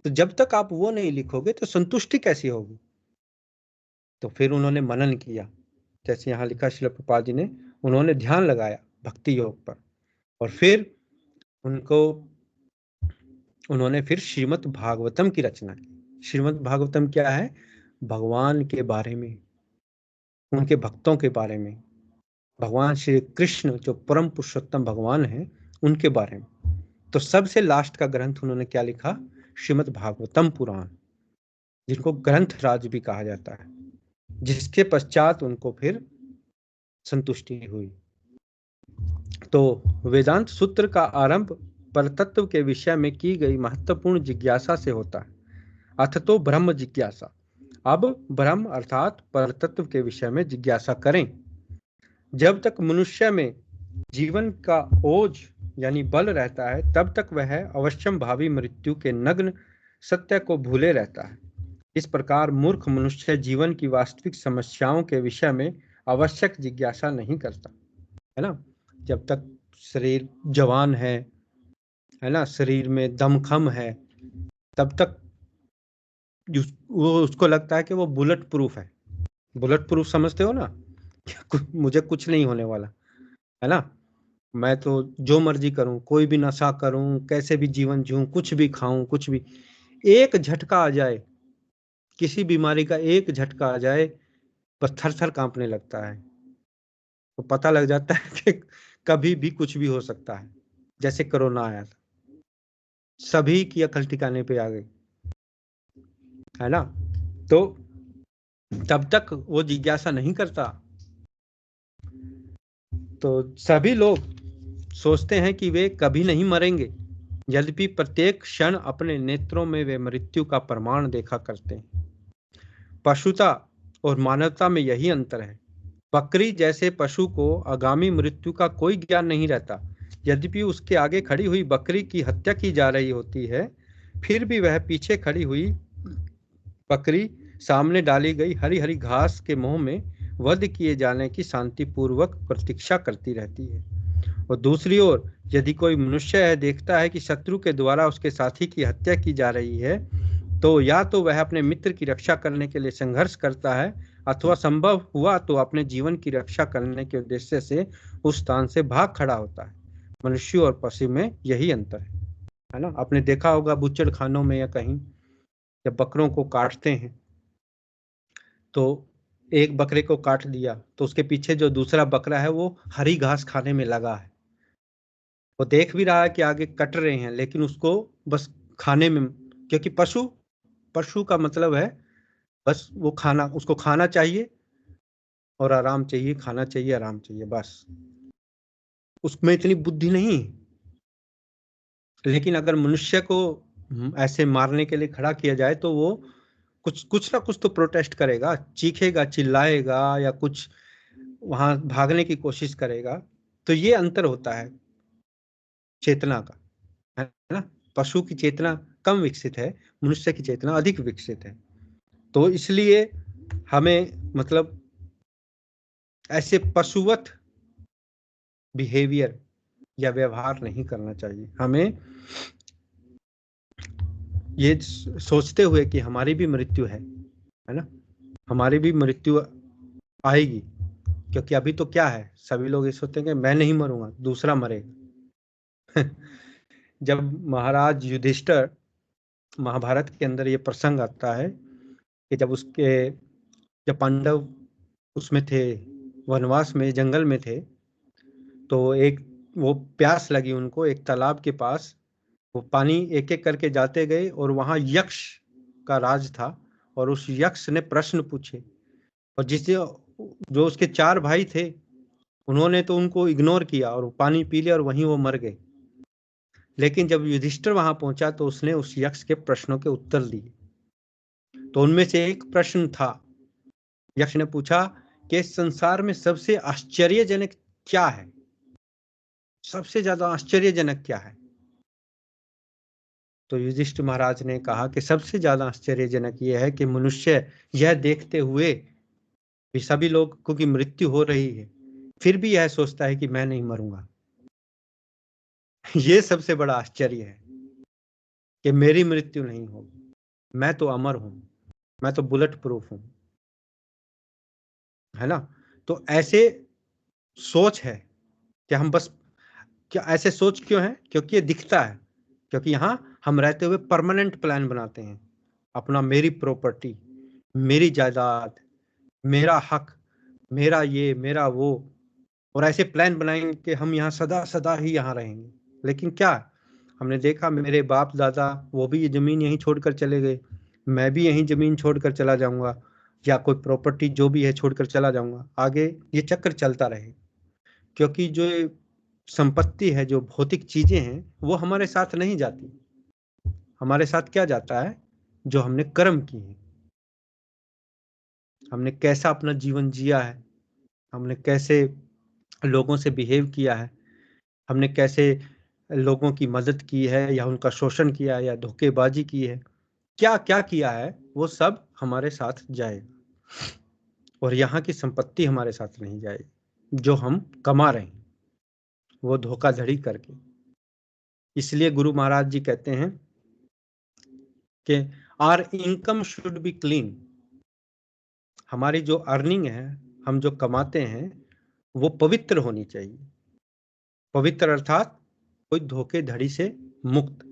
[SPEAKER 1] तो जब तक आप वो नहीं लिखोगे तो संतुष्टि कैसी होगी? तो फिर उन्होंने मनन किया, जैसे यहाँ लिखा श्रील प्रभुपाद जी ने, उन्होंने ध्यान लगाया भक्ति योग पर, और फिर उनको उन्होंने फिर श्रीमद् भागवतम की रचना की। श्रीमद् भागवतम क्या है? भगवान के बारे में, उनके भक्तों के बारे में, भगवान श्री कृष्ण जो परम पुरुषोत्तम भगवान हैं उनके बारे में। तो सबसे लास्ट का ग्रंथ उन्होंने क्या लिखा? श्रीमद् भागवतम पुराण, जिनको ग्रंथ राज भी कहा जाता है, जिसके पश्चात उनको फिर संतुष्टि हुई। तो वेदांत सूत्र का आरंभ परतत्व के विषय में की गई महत्वपूर्ण जिज्ञासा से होता है, अथ तो ब्रह्म जिज्ञासा। अब ब्रह्म अर्थात परतत्व के विषय में जिज्ञासा करें। जब तक मनुष्य में जीवन का ओज यानी बल रहता है, तब तक वह अवश्यम भावी मृत्यु के नग्न सत्य को भूले रहता है। इस प्रकार मूर्ख मनुष्य जीवन की वास्तविक समस्याओं के विषय में आवश्यक जिज्ञासा नहीं करता, है ना? जब तक शरीर जवान है ना, शरीर में दमखम है, तब तक वो उसको लगता है कि वो बुलेट प्रूफ है। बुलेट प्रूफ समझते हो ना? मुझे कुछ नहीं होने वाला, है ना? मैं तो जो मर्जी करूं, कोई भी नशा करूं, कैसे भी जीवन जीऊं, कुछ भी खाऊं, कुछ भी, एक झटका आ जाए, किसी बीमारी का एक झटका आ जाए, बस थर थर कांपने लगता है। तो पता लग जाता है कि कभी भी कुछ भी हो सकता है। जैसे कोरोना आया था, सभी की अकल ठिकाने पे आ गई, है ना? तो तब तक वो जिज्ञासा नहीं करता। तो सभी लोग सोचते हैं कि वे कभी नहीं मरेंगे, यद्यपि प्रत्येक क्षण अपने नेत्रों में वे मृत्यु का प्रमाण देखा करते हैं। पशुता और मानवता में यही अंतर है। बकरी जैसे पशु को आगामी मृत्यु का कोई ज्ञान नहीं रहता। यद्यपि उसके आगे खड़ी हुई बकरी की हत्या की जा रही होती है, फिर भी वह पीछे खड़ी हुई बकरी सामने डाली गई हरी हरी घास के मुंह में वध किए जाने की शांतिपूर्वक प्रतीक्षा करती रहती है। और दूसरी ओर यदि कोई मनुष्य यह देखता है कि शत्रु के द्वारा उसके साथी की हत्या की जा रही है, तो या तो वह अपने मित्र की रक्षा करने के लिए संघर्ष करता है, अथवा संभव हुआ तो अपने जीवन की रक्षा करने के उद्देश्य से उस स्थान से भाग खड़ा होता है। मनुष्य और पशु में यही अंतर है ना? आपने देखा होगा बुच्चड़ खानों में या कहीं, जब बकरों को काटते हैं तो एक बकरे को काट दिया तो उसके पीछे जो दूसरा बकरा है वो हरी घास खाने में लगा है। वो देख भी रहा है कि आगे कट रहे हैं, लेकिन उसको बस खाने में, क्योंकि पशु पशु का मतलब है बस वो खाना, उसको खाना चाहिए और आराम चाहिए, खाना चाहिए, आराम चाहिए, बस। उसमें इतनी बुद्धि नहीं। लेकिन अगर मनुष्य को ऐसे मारने के लिए खड़ा किया जाए तो वो कुछ कुछ ना कुछ तो प्रोटेस्ट करेगा, चीखेगा, चिल्लाएगा, या कुछ वहां भागने की कोशिश करेगा। तो ये अंतर होता है चेतना का, है ना? पशु की चेतना कम विकसित है, मनुष्य की चेतना अधिक विकसित है। तो इसलिए हमें मतलब ऐसे पशुवत बिहेवियर या व्यवहार नहीं करना चाहिए। हमें ये सोचते हुए कि हमारी भी मृत्यु है ना, हमारी भी मृत्यु आएगी। क्योंकि अभी तो क्या है, सभी लोग ये सोचते हैं कि मैं नहीं मरूंगा, दूसरा मरेगा। जब महाराज युधिष्ठिर, महाभारत के अंदर ये प्रसंग आता है कि जब पांडव उसमें थे, वनवास में जंगल में थे, तो एक वो प्यास लगी उनको एक तालाब के पास। वो पानी एक एक करके जाते गए और वहां यक्ष का राज था, और उस यक्ष ने प्रश्न पूछे, और जिससे जो उसके 4 भाई थे उन्होंने तो उनको इग्नोर किया और पानी पी लिया और वहीं वो मर गए। लेकिन जब युधिष्ठिर वहां पहुंचा तो उसने उस यक्ष के प्रश्नों के उत्तर दिए। तो उनमें से एक प्रश्न था, यक्ष ने पूछा कि संसार में सबसे आश्चर्यजनक क्या है, सबसे ज्यादा आश्चर्यजनक क्या है। तो युधिष्ठिर महाराज ने कहा कि सबसे ज्यादा आश्चर्यजनक यह है कि मनुष्य यह देखते हुए भी सभी लोगों की मृत्यु हो रही है, फिर भी यह सोचता है कि मैं नहीं मरूंगा। ये सबसे बड़ा आश्चर्य है कि मेरी मृत्यु नहीं होगी, मैं तो अमर हूं, मैं तो बुलेट प्रूफ हूं, है ना। तो ऐसे सोच है कि हम बस, क्या ऐसे सोच क्यों है, क्योंकि ये दिखता है, क्योंकि यहाँ हम रहते हुए परमानेंट प्लान बनाते हैं अपना, मेरी प्रॉपर्टी, मेरी जायदाद, मेरा हक, मेरा ये मेरा वो, और ऐसे प्लान बनाएंगे कि हम यहाँ सदा सदा ही यहाँ रहेंगे। लेकिन क्या हमने देखा, मेरे बाप दादा वो भी ये जमीन यहीं छोड़कर चले गए, मैं भी यहीं जमीन छोड़कर चला जाऊंगा, या कोई प्रॉपर्टी जो भी है छोड़कर चला जाऊंगा। आगे ये चक्र चलता रहे, क्योंकि जो संपत्ति है, जो भौतिक चीजें हैं, वो हमारे साथ नहीं जाती। हमारे साथ क्या जाता है, जो हमने कर्म किए हैं, हमने कैसा अपना जीवन जिया है, हमने कैसे लोगों से बिहेव किया है, हमने कैसे लोगों की मदद की है या उनका शोषण किया है या धोखेबाजी की है, क्या क्या किया है, वो सब हमारे साथ जाएगा। और यहाँ की संपत्ति हमारे साथ नहीं जाएगी जो हम कमा रहे हैं वो धोखाधड़ी करके। इसलिए गुरु महाराज जी कहते हैं कि our income should be clean. हमारी जो अर्निंग है, हम जो कमाते हैं, वो पवित्र होनी चाहिए। पवित्र अर्थात कोई धोखेधड़ी से मुक्त।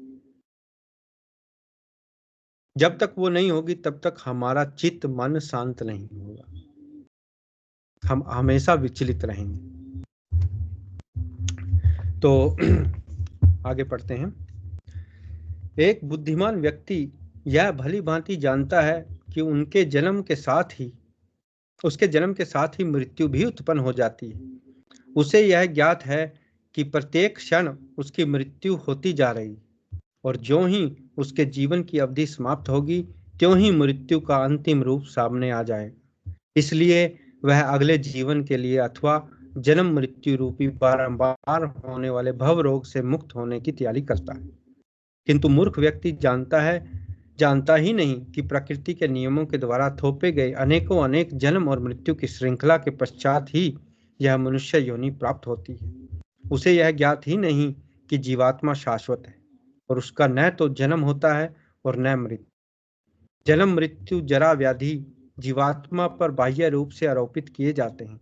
[SPEAKER 1] जब तक वो नहीं होगी तब तक हमारा चित्त मन शांत नहीं होगा, हम हमेशा विचलित रहेंगे। तो आगे पढ़ते हैं। एक बुद्धिमान व्यक्ति यह भली भांति जानता है कि उसके जन्म के साथ ही मृत्यु भी उत्पन्न हो जाती है। उसे यह ज्ञात है कि प्रत्येक क्षण उसकी मृत्यु होती जा रही, और ज्यों ही उसके जीवन की अवधि समाप्त होगी त्यों ही मृत्यु का अंतिम रूप सामने आ जाएगा। इसलिए वह अगले जीवन के लिए अथवा जन्म मृत्यु रूपी बारंबार होने वाले भव रोग से मुक्त होने की तैयारी करता है। किंतु मूर्ख व्यक्ति जानता ही नहीं कि प्रकृति के नियमों के द्वारा थोपे गए अनेकों अनेक जन्म और मृत्यु की श्रृंखला के पश्चात ही यह मनुष्य योनि प्राप्त होती है। उसे यह ज्ञात ही नहीं कि जीवात्मा शाश्वत है और उसका न तो जन्म होता है और न मृत्यु। जन्म मृत्यु जरा व्याधि जीवात्मा पर बाह्य रूप से आरोपित किए जाते हैं।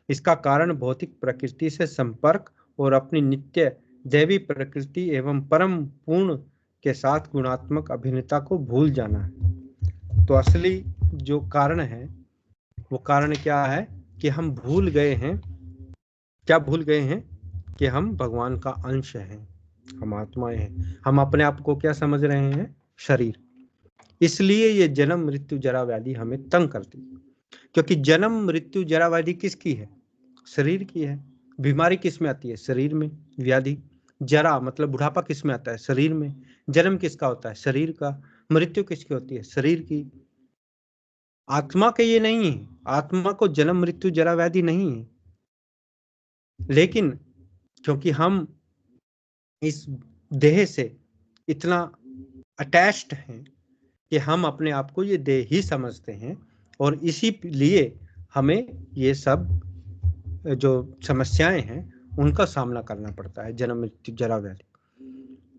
[SPEAKER 1] इसका कारण भौतिक प्रकृति से संपर्क और अपनी नित्य दैवी प्रकृति एवं परम पूर्ण के साथ गुणात्मक अभिन्नता को भूल जाना है। तो असली जो कारण है, वो कारण क्या है कि हम भूल गए हैं, क्या भूल गए हैं कि हम भगवान का अंश हैं, हम आत्माएं हैं। हम अपने आप को क्या समझ रहे हैं, शरीर। इसलिए ये जन्म मृत्यु जरा व्याधि हमें तंग करती है, क्योंकि जन्म मृत्यु जरा व्याधि किसकी है, शरीर की है। बीमारी किस में आती है, शरीर में। व्याधि, जरा मतलब बुढ़ापा किस में आता है, शरीर में। जन्म किसका होता है, शरीर का। मृत्यु किसकी होती है, शरीर की। आत्मा के ये नहीं है, आत्मा को जन्म मृत्यु जरा व्याधि नहीं है। लेकिन क्योंकि हम इस देह से इतना अटैच्ड हैं कि हम अपने आप को ये देह ही समझते हैं, और इसी लिए हमें ये सब जो समस्याएं हैं उनका सामना करना पड़ता है, जन्म मृत्यु जरा व्याधि।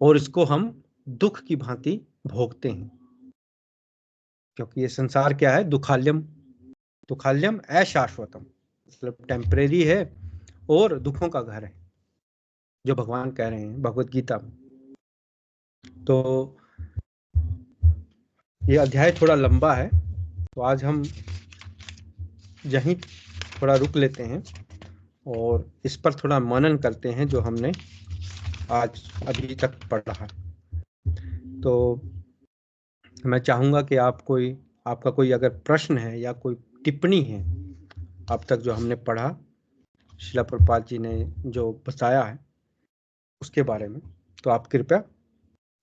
[SPEAKER 1] और इसको हम दुख की भांति भोगते हैं, क्योंकि ये संसार क्या है, दुखाल्यम। दुखाल्यम अशाश्वतम, मतलब टेम्परेरी है और दुखों का घर है, जो भगवान कह रहे हैं भगवत गीता में। तो ये अध्याय थोड़ा लंबा है, तो आज हम यहीं थोड़ा रुक लेते हैं और इस पर थोड़ा मनन करते हैं जो हमने आज अभी तक पढ़ा है। तो मैं चाहूँगा कि आपका कोई अगर प्रश्न है या कोई टिप्पणी है अब तक जो हमने पढ़ा, श्रील प्रभुपाद जी ने जो बताया है उसके बारे में, तो आप कृपया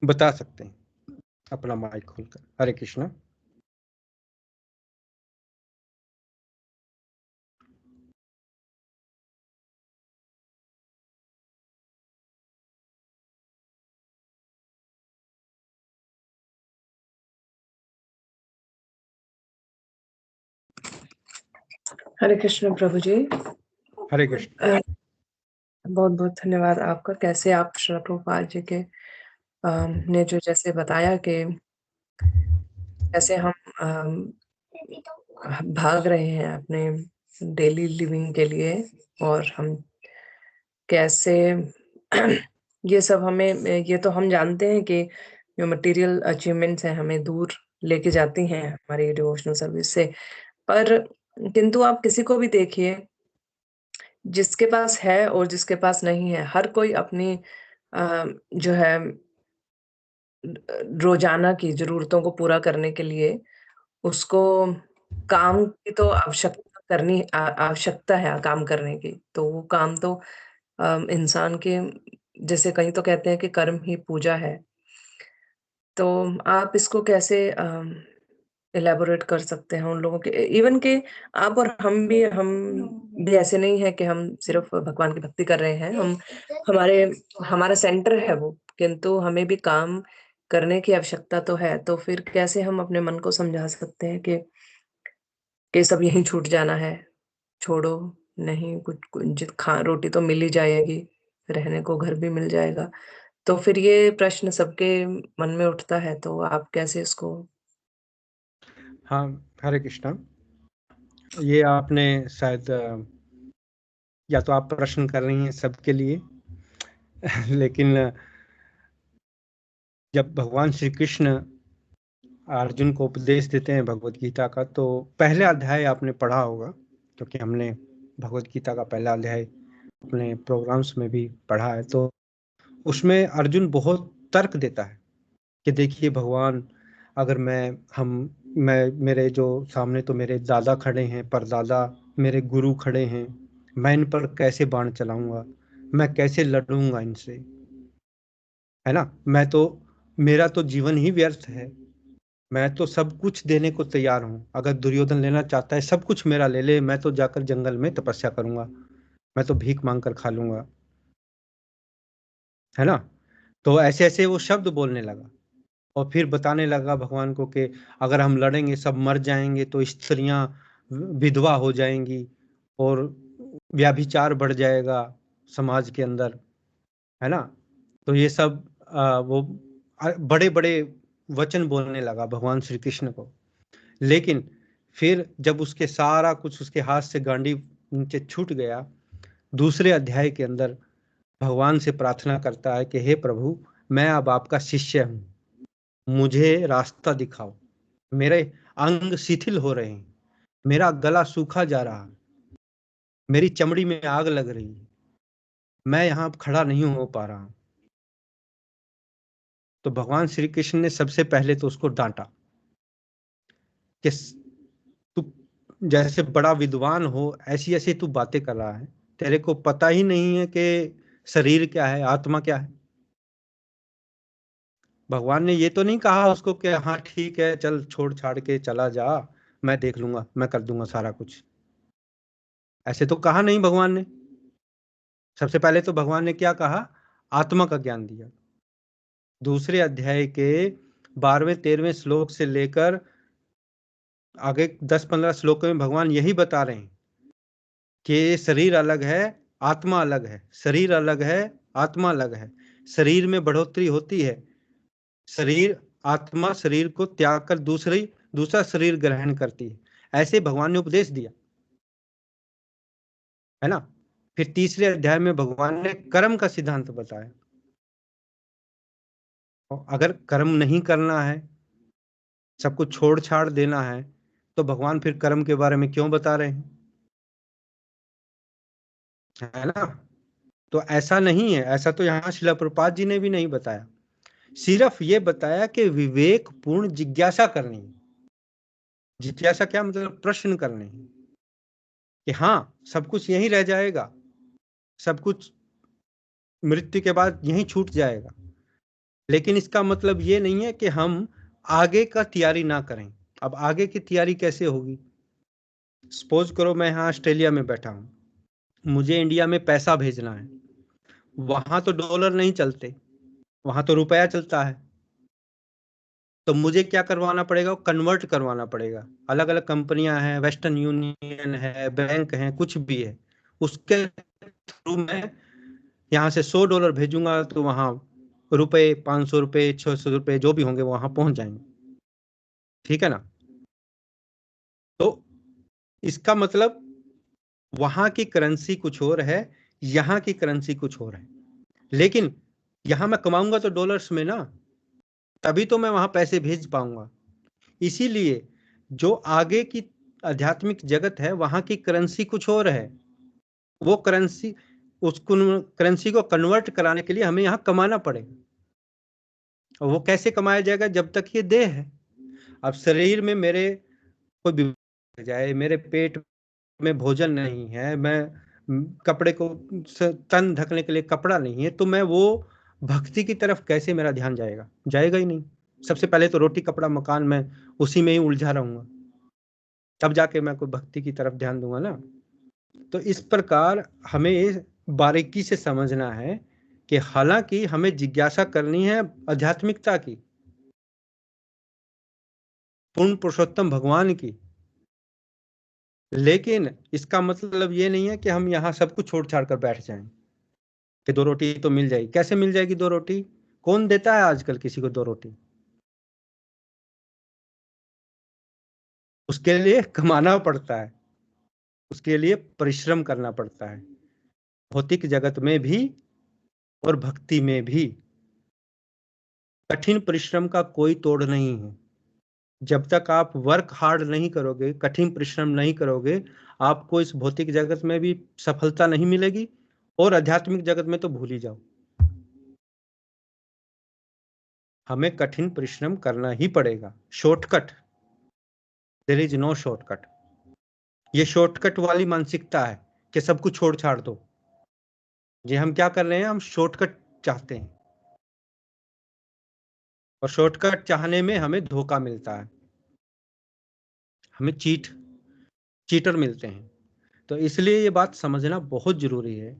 [SPEAKER 1] बता सकते हैं अपना माइक खोलकर। हरे कृष्णा।
[SPEAKER 2] हरे कृष्ण प्रभु जी।
[SPEAKER 1] हरे कृष्ण।
[SPEAKER 2] बहुत बहुत धन्यवाद आपका। कैसे आप श्रील प्रभुपाद जी के ने जो जैसे बताया कि कैसे हम भाग रहे हैं अपने डेली लिविंग के लिए, और हम कैसे ये सब हमें, ये तो हम जानते हैं कि जो मटेरियल अचीवमेंट्स हैं हमें दूर लेके जाती हैं हमारी डिवोशनल सर्विस से, पर किंतु आप किसी को भी देखिए, जिसके पास है और जिसके पास नहीं है, हर कोई अपनी जो है रोजाना की ज़रूरतों को पूरा करने के लिए उसको काम की तो आवश्यकता है काम करने की। तो वो काम तो इंसान के, जैसे कहीं तो कहते हैं कि कर्म ही पूजा है। तो आप इसको कैसे इलैबोरेट कर सकते हैं उन लोगों के, इवन कि आप और हम भी ऐसे नहीं है कि हम सिर्फ भगवान की भक्ति कर रहे हैं, हमारा सेंटर है वो, किंतु हमें भी काम करने की आवश्यकता तो है। तो फिर कैसे हम अपने मन को समझा सकते हैं कि सब यहीं छूट जाना है, छोड़ो, नहीं कुछ रोटी तो मिल ही जाएगी, रहने को घर भी मिल जाएगा। तो फिर ये प्रश्न सबके मन में उठता है, तो आप कैसे इसको?
[SPEAKER 1] हाँ, हरे कृष्णा। ये आपने शायद या तो आप प्रश्न कर रही हैं सबके लिए लेकिन जब भगवान श्री कृष्ण अर्जुन को उपदेश देते हैं भगवत गीता का, तो पहला अध्याय आपने पढ़ा होगा, क्योंकि हमने भगवत गीता का पहला अध्याय अपने प्रोग्राम्स में भी पढ़ा है। तो उसमें अर्जुन बहुत तर्क देता है कि देखिए भगवान, अगर मैं मेरे जो सामने तो मेरे दादा खड़े हैं, परदादा मेरे गुरु खड़े हैं, मैं इन पर कैसे बाण चलाऊंगा, मैं कैसे लड़ूंगा इनसे, है ना। मेरा तो जीवन ही व्यर्थ है, मैं तो सब कुछ देने को तैयार हूँ। अगर दुर्योधन लेना चाहता है सब कुछ मेरा ले ले, मैं तो जाकर जंगल में तपस्या करूंगा, मैं तो भीख मांग कर खा लूंगा, है ना। तो ऐसे ऐसे वो शब्द बोलने लगा और फिर बताने लगा भगवान को कि अगर हम लड़ेंगे सब मर जाएंगे, तो स्त्रियां विधवा हो जाएंगी और व्याभिचार बढ़ जाएगा समाज के अंदर, है ना। तो ये सब वो बड़े बड़े वचन बोलने लगा भगवान श्री कृष्ण को। लेकिन फिर जब उसके सारा कुछ उसके हाथ से गांडी नीचे छूट गया, दूसरे अध्याय के अंदर भगवान से प्रार्थना करता है कि हे प्रभु, मैं अब आपका शिष्य हूँ, मुझे रास्ता दिखाओ, मेरे अंग शिथिल हो रहे हैं, मेरा गला सूखा जा रहा है, मेरी चमड़ी में आग लग रही है, मैं यहाँ खड़ा नहीं हो पा रहा हूं। तो भगवान श्री कृष्ण ने सबसे पहले तो उसको डांटा कि तू जैसे बड़ा विद्वान हो ऐसी ऐसी तू बातें कर रहा है, तेरे को पता ही नहीं है कि शरीर क्या है, आत्मा क्या है। भगवान ने ये तो नहीं कहा उसको कि हाँ ठीक है चल छोड़ छाड़ के चला जा, मैं देख लूंगा, मैं कर दूंगा सारा कुछ, ऐसे तो कहा नहीं भगवान ने। सबसे पहले तो भगवान ने क्या कहा, आत्मा का ज्ञान दिया। दूसरे अध्याय के 12वें 13वें श्लोक से लेकर आगे 10-15 श्लोक में भगवान यही बता रहे हैं कि शरीर अलग है, आत्मा अलग है, शरीर अलग है, आत्मा अलग है, शरीर में बढ़ोतरी होती है, शरीर आत्मा शरीर को त्याग कर दूसरा शरीर ग्रहण करती है, ऐसे भगवान ने उपदेश दिया, है ना। फिर तीसरे अध्याय में भगवान ने कर्म का सिद्धांत बताया, और अगर कर्म नहीं करना है, सब कुछ छोड़ छाड़ देना है, तो भगवान फिर कर्म के बारे में क्यों बता रहे हैं। है ना। तो ऐसा नहीं है, ऐसा तो यहाँ शिला प्रभुपाद जी ने भी नहीं बताया, सिर्फ ये बताया कि विवेक पूर्ण जिज्ञासा करनी है। जिज्ञासा क्या मतलब? प्रश्न करने हैं कि हाँ सब कुछ यहीं रह जाएगा, सब कुछ मृत्यु के बाद यहीं छूट जाएगा, लेकिन इसका मतलब ये नहीं है कि हम आगे का तैयारी ना करें। अब आगे की तैयारी कैसे होगी? सपोज करो मैं यहाँ ऑस्ट्रेलिया में बैठा हूँ, मुझे इंडिया में पैसा भेजना है, वहां तो डॉलर नहीं चलते, वहां तो रुपया चलता है। तो मुझे क्या करवाना पड़ेगा? कन्वर्ट करवाना पड़ेगा। अलग अलग कंपनियां हैं, वेस्टर्न यूनियन है, बैंक है, कुछ भी है, उसके थ्रू मैं यहाँ से $100 भेजूंगा तो वहाँ रुपए, ₹500, ₹600 जो भी होंगे वहां पहुंच जाएंगे। ठीक है ना। तो इसका मतलब वहां की करेंसी कुछ और है, यहाँ की करेंसी कुछ और है, लेकिन यहाँ मैं कमाऊंगा तो डॉलर्स में ना, तभी तो मैं वहां पैसे भेज पाऊंगा। इसीलिए जो आगे की आध्यात्मिक जगत है वहां की करेंसी कुछ और है, वो करेंसी, उसको करेंसी को कन्वर्ट कराने के लिए हमें यहाँ कमाना पड़ेगा। और वो कैसे कमाया जाएगा? जब तक ये देह है। अब शरीर में मेरे कोई बीमारी हो जाए, मेरे पेट में भोजन नहीं है, मैं कपड़े को तन ढकने के लिए कपड़ा नहीं है, तो मैं वो भक्ति की तरफ कैसे मेरा ध्यान जाएगा? जाएगा ही नहीं। सबसे पहले तो रोटी कपड़ा मकान में उसी में ही उलझा रहूंगा, तब जाके मैं कोई भक्ति की तरफ ध्यान दूंगा ना। तो इस प्रकार हमें ये बारीकी से समझना है कि हालांकि हमें जिज्ञासा करनी है आध्यात्मिकता की, पूर्ण पुरुषोत्तम भगवान की, लेकिन इसका मतलब ये नहीं है कि हम यहाँ सब कुछ छोड़ छाड़ कर बैठ जाएं कि 2 रोटी तो मिल जाएगी। कैसे मिल जाएगी 2 रोटी? कौन देता है आजकल किसी को 2 रोटी? उसके लिए कमाना पड़ता है, उसके लिए परिश्रम करना पड़ता है, भौतिक जगत में भी और भक्ति में भी। कठिन परिश्रम का कोई तोड़ नहीं है। जब तक आप वर्क हार्ड नहीं करोगे, कठिन परिश्रम नहीं करोगे, आपको इस भौतिक जगत में भी सफलता नहीं मिलेगी, और आध्यात्मिक जगत में तो भूल ही जाओ। हमें कठिन परिश्रम करना ही पड़ेगा। Shortcut, there is no shortcut. ये शॉर्टकट वाली मानसिकता है कि सब कुछ छोड़ छाड़ दो। ये हम क्या कर रहे हैं? हम शॉर्टकट चाहते हैं, और शॉर्टकट चाहने में हमें धोखा मिलता है, हमें चीटर मिलते हैं। तो इसलिए ये बात समझना बहुत जरूरी है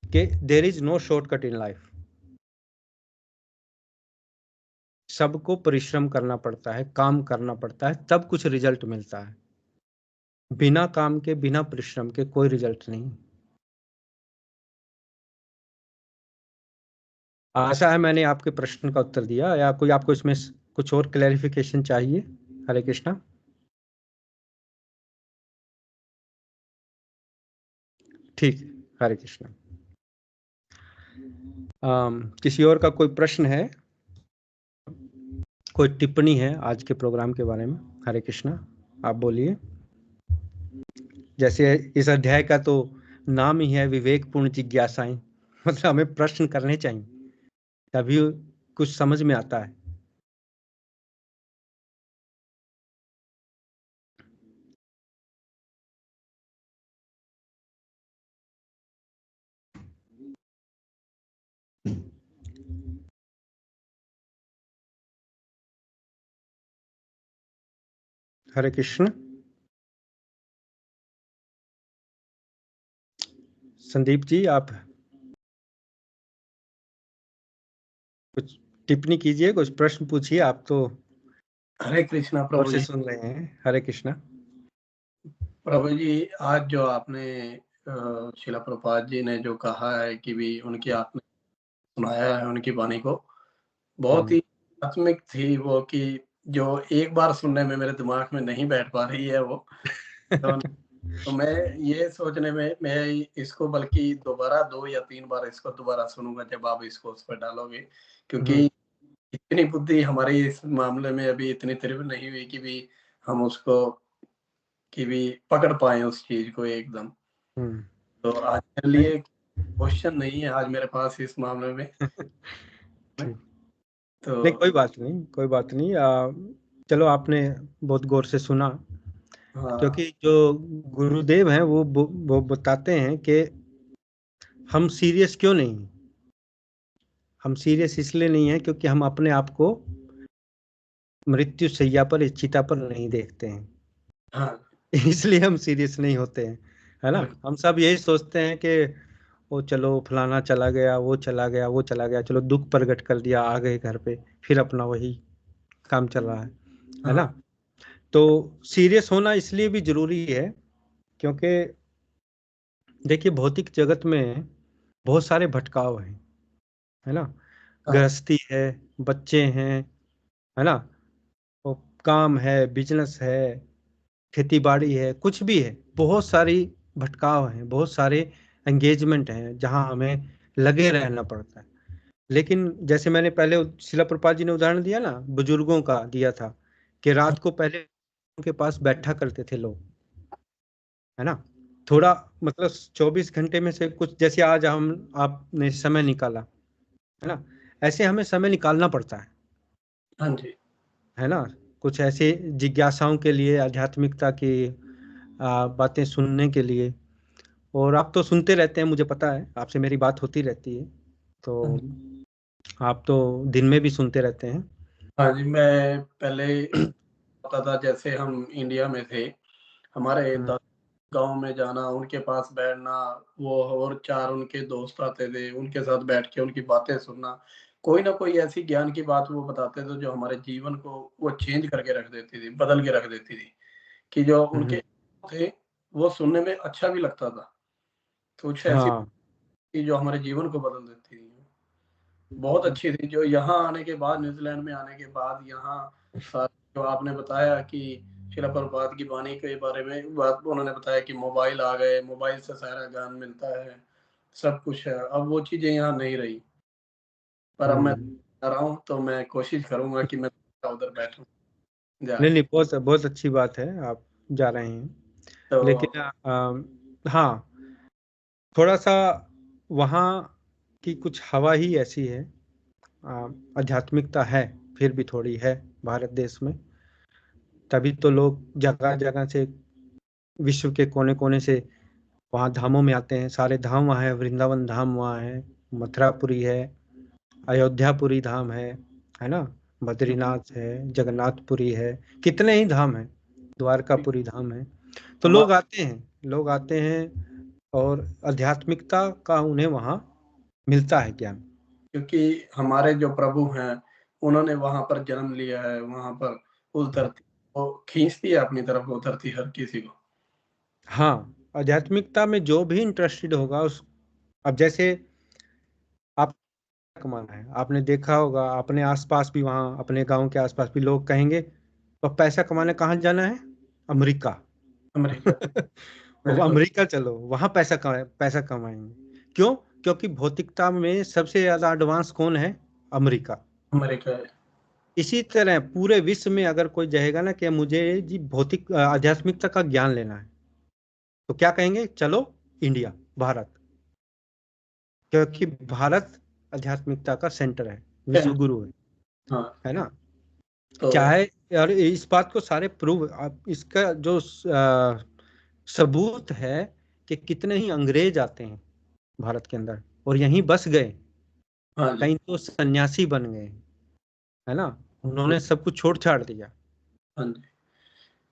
[SPEAKER 1] कि there is no shortcut in life. सबको परिश्रम करना पड़ता है, काम करना पड़ता है, तब कुछ रिजल्ट मिलता है। बिना काम के, बिना परिश्रम के कोई रिजल्ट नहीं। आशा है मैंने आपके प्रश्न का उत्तर दिया, या कोई आपको इसमें कुछ और क्लैरिफिकेशन चाहिए? हरे कृष्णा। ठीक है, हरे कृष्णा। किसी और का कोई प्रश्न है, कोई टिप्पणी है आज के प्रोग्राम के बारे में? हरे कृष्णा, आप बोलिए। जैसे इस अध्याय का तो नाम ही है विवेकपूर्ण जिज्ञासाएं, मतलब हमें प्रश्न करने चाहिए, तभी कुछ समझ में आता है। हरे कृष्ण। संदीप जी, आप कुछ टिप्पणी कीजिए, कुछ प्रश्न पूछिए। आप तो
[SPEAKER 3] हरे कृष्णा
[SPEAKER 1] और
[SPEAKER 3] प्रभु
[SPEAKER 1] से
[SPEAKER 3] जी।
[SPEAKER 1] सुन रहे हैं। हरे कृष्णा।
[SPEAKER 3] प्रभु जी, आज जो आपने शिला प्रभुपाद जी ने जो कहा है कि भी उनकी आपने सुनाया है उनकी वाणी को, बहुत ही आत्मिक थी वो, कि जो एक बार सुनने में मेरे दिमाग में नहीं बैठ पा रही है वो। तो मैं ये सोचने में मैं इसको बल्कि दोबारा 2 या 3 बार इसको दोबारा सुनूंगा जब आप इसको उस पर डालोगे, क्योंकि इतनी बुद्धि हमारी इस मामले में अभी इतनी तीव्र नहीं हुई कि भी हम उसको कि भी पकड़ पाए उस चीज को एकदम। तो आज मेरे लिए क्वेश्चन नहीं है आज मेरे पास इस मामले में।
[SPEAKER 1] ठीक।
[SPEAKER 3] तो
[SPEAKER 1] नहीं, कोई बात नहीं, कोई बात नहीं। चलो, आपने बहुत गौर से सुना,
[SPEAKER 3] हाँ
[SPEAKER 1] क्योंकि जो गुरुदेव हैं वो बताते हैं कि हम सीरियस क्यों नहीं हैं। हम सीरियस इसलिए नहीं है क्योंकि हम अपने आप को मृत्यु शैया पर, चिता पर नहीं देखते हैं।
[SPEAKER 3] हाँ
[SPEAKER 1] इसलिए हम सीरियस नहीं होते हैं, है ना।
[SPEAKER 3] बिल्कुल
[SPEAKER 1] हम सब यही सोचते हैं कि वो चलो फलाना चला गया, वो चला गया, वो चला गया, चलो दुख प्रकट कर दिया, आ गए घर पे, फिर अपना वही काम चल रहा है ना।
[SPEAKER 3] हाँ
[SPEAKER 1] तो सीरियस होना इसलिए भी जरूरी है क्योंकि देखिए, भौतिक जगत में बहुत सारे भटकाव हैं, है ना।
[SPEAKER 3] हाँ
[SPEAKER 1] गृहस्थी है, बच्चे हैं, है ना, वो काम है, बिजनेस है, खेती बाड़ी है, कुछ भी है, बहुत सारी भटकाव हैं, बहुत सारे एंगेजमेंट हैं जहां हमें लगे रहना पड़ता है। लेकिन जैसे मैंने पहले शिला प्रभुपाद जी ने उदाहरण दिया ना, बुजुर्गों का दिया था, कि रात को पहले उनके पास बैठा करते थे लोग, है ना। थोड़ा मतलब 24 घंटे में से कुछ, जैसे आज हम आपने समय निकाला, है ना, ऐसे हमें समय निकालना पड़ता
[SPEAKER 3] हाँ जी
[SPEAKER 1] है ना। कुछ ऐसे जिज्ञासाओं के लिए, आध्यात्मिकता की बातें सुनने के लिए। और आप तो सुनते रहते हैं, मुझे पता है, आपसे मेरी बात होती रहती है, तो
[SPEAKER 3] हाँ
[SPEAKER 1] आप तो दिन में भी सुनते रहते हैं।
[SPEAKER 3] हाँ जी। मैं पहले पता था जैसे हम इंडिया में थे, हमारे
[SPEAKER 1] हम्म,
[SPEAKER 3] गांव में जाना, उनके पास बैठना, वो और चार उनके दोस्त आते थे, उनके साथ बैठ के उनकी बातें सुनना, कोई ना कोई ऐसी ज्ञान की बात वो बताते थे जो हमारे जीवन को वो चेंज करके रख देती थी, बदल के रख देती थी, कि जो
[SPEAKER 1] हम्म,
[SPEAKER 3] उनके थे वो सुनने में अच्छा भी लगता था। तो कुछ ऐसी
[SPEAKER 1] हाँ,
[SPEAKER 3] थी जो हमारे जीवन को बदल देती थी, बहुत अच्छी थी। जो यहाँ आने के बाद, न्यूजीलैंड में आने के बाद, यहाँ जो आपने बताया कि शिला प्रभुपाद की वाणी के बारे में बात उन्होंने बताया कि मोबाइल आ गए, मोबाइल से सारा ज्ञान मिलता है, सब कुछ है। अब वो चीजें यहाँ नहीं रही, पर अब मैं
[SPEAKER 1] हम्म।
[SPEAKER 3] आ रहा हूँ तो मैं कोशिश करूंगा कि मैं उधर बैठूं
[SPEAKER 1] नहीं,
[SPEAKER 3] जाके।
[SPEAKER 1] नहीं, बहुत बहुत अच्छी बात है, आप जा रहे हैं।
[SPEAKER 3] तो
[SPEAKER 1] लेकिन हाँ, थोड़ा सा वहाँ की कुछ हवा ही ऐसी है। आध्यात्मिकता है, फिर भी थोड़ी है भारत देश में। तभी तो लोग जगह जगह से, विश्व के कोने कोने से वहाँ धामों में आते हैं। सारे धाम वहाँ है, वृंदावन धाम वहाँ है, मथुरापुरी है, अयोध्यापुरी धाम है ना, बद्रीनाथ है, जगन्नाथपुरी है, कितने ही धाम हैं, द्वारकापुरी धाम है। तो
[SPEAKER 3] हमारा,
[SPEAKER 1] लोग आते हैं और आध्यात्मिकता का उन्हें वहाँ मिलता है ज्ञान।
[SPEAKER 3] क्योंकि हमारे जो प्रभु हैं उन्होंने वहां पर जन्म लिया है, वहां पर उस धरती को खींचती है अपनी तरफ, वो धरती हर किसी को।
[SPEAKER 1] हाँ, आध्यात्मिकता में जो भी इंटरेस्टेड होगा उस, अब जैसे आप कमाना है, आपने देखा होगा अपने आसपास भी, वहाँ अपने गांव के आसपास भी लोग कहेंगे तो पैसा कमाने कहाँ जाना है, अमेरिका।
[SPEAKER 3] अमेरिका।
[SPEAKER 1] वो
[SPEAKER 3] बिल्कुल।
[SPEAKER 1] अमेरिका चलो, वहाँ पैसा कमाएंगे। क्यों? क्योंकि भौतिकता में सबसे ज्यादा एडवांस कौन है? अमेरिका।
[SPEAKER 3] अमेरिका है।
[SPEAKER 1] इसी तरह पूरे विश्व में अगर कोई कहेगा ना कि मुझे जी भौतिक आध्यात्मिकता का ज्ञान लेना है, तो क्या कहेंगे? चलो इंडिया, भारत। क्योंकि भारत आध्यात्मिकता का सेंटर है, विश्व गुरु
[SPEAKER 3] हाँ
[SPEAKER 1] है ना।
[SPEAKER 3] तो
[SPEAKER 1] चाहे, और इस बात को सारे प्रूव, आप इसका जो सबूत है कि कितने ही अंग्रेज आते हैं भारत के अंदर और यहीं बस गए,
[SPEAKER 3] हाँ जी।
[SPEAKER 1] कहीं तो सन्यासी बन गए, है ना, उन्होंने सब कुछ छोड़ छाड़ दिया।
[SPEAKER 3] हाँ जी।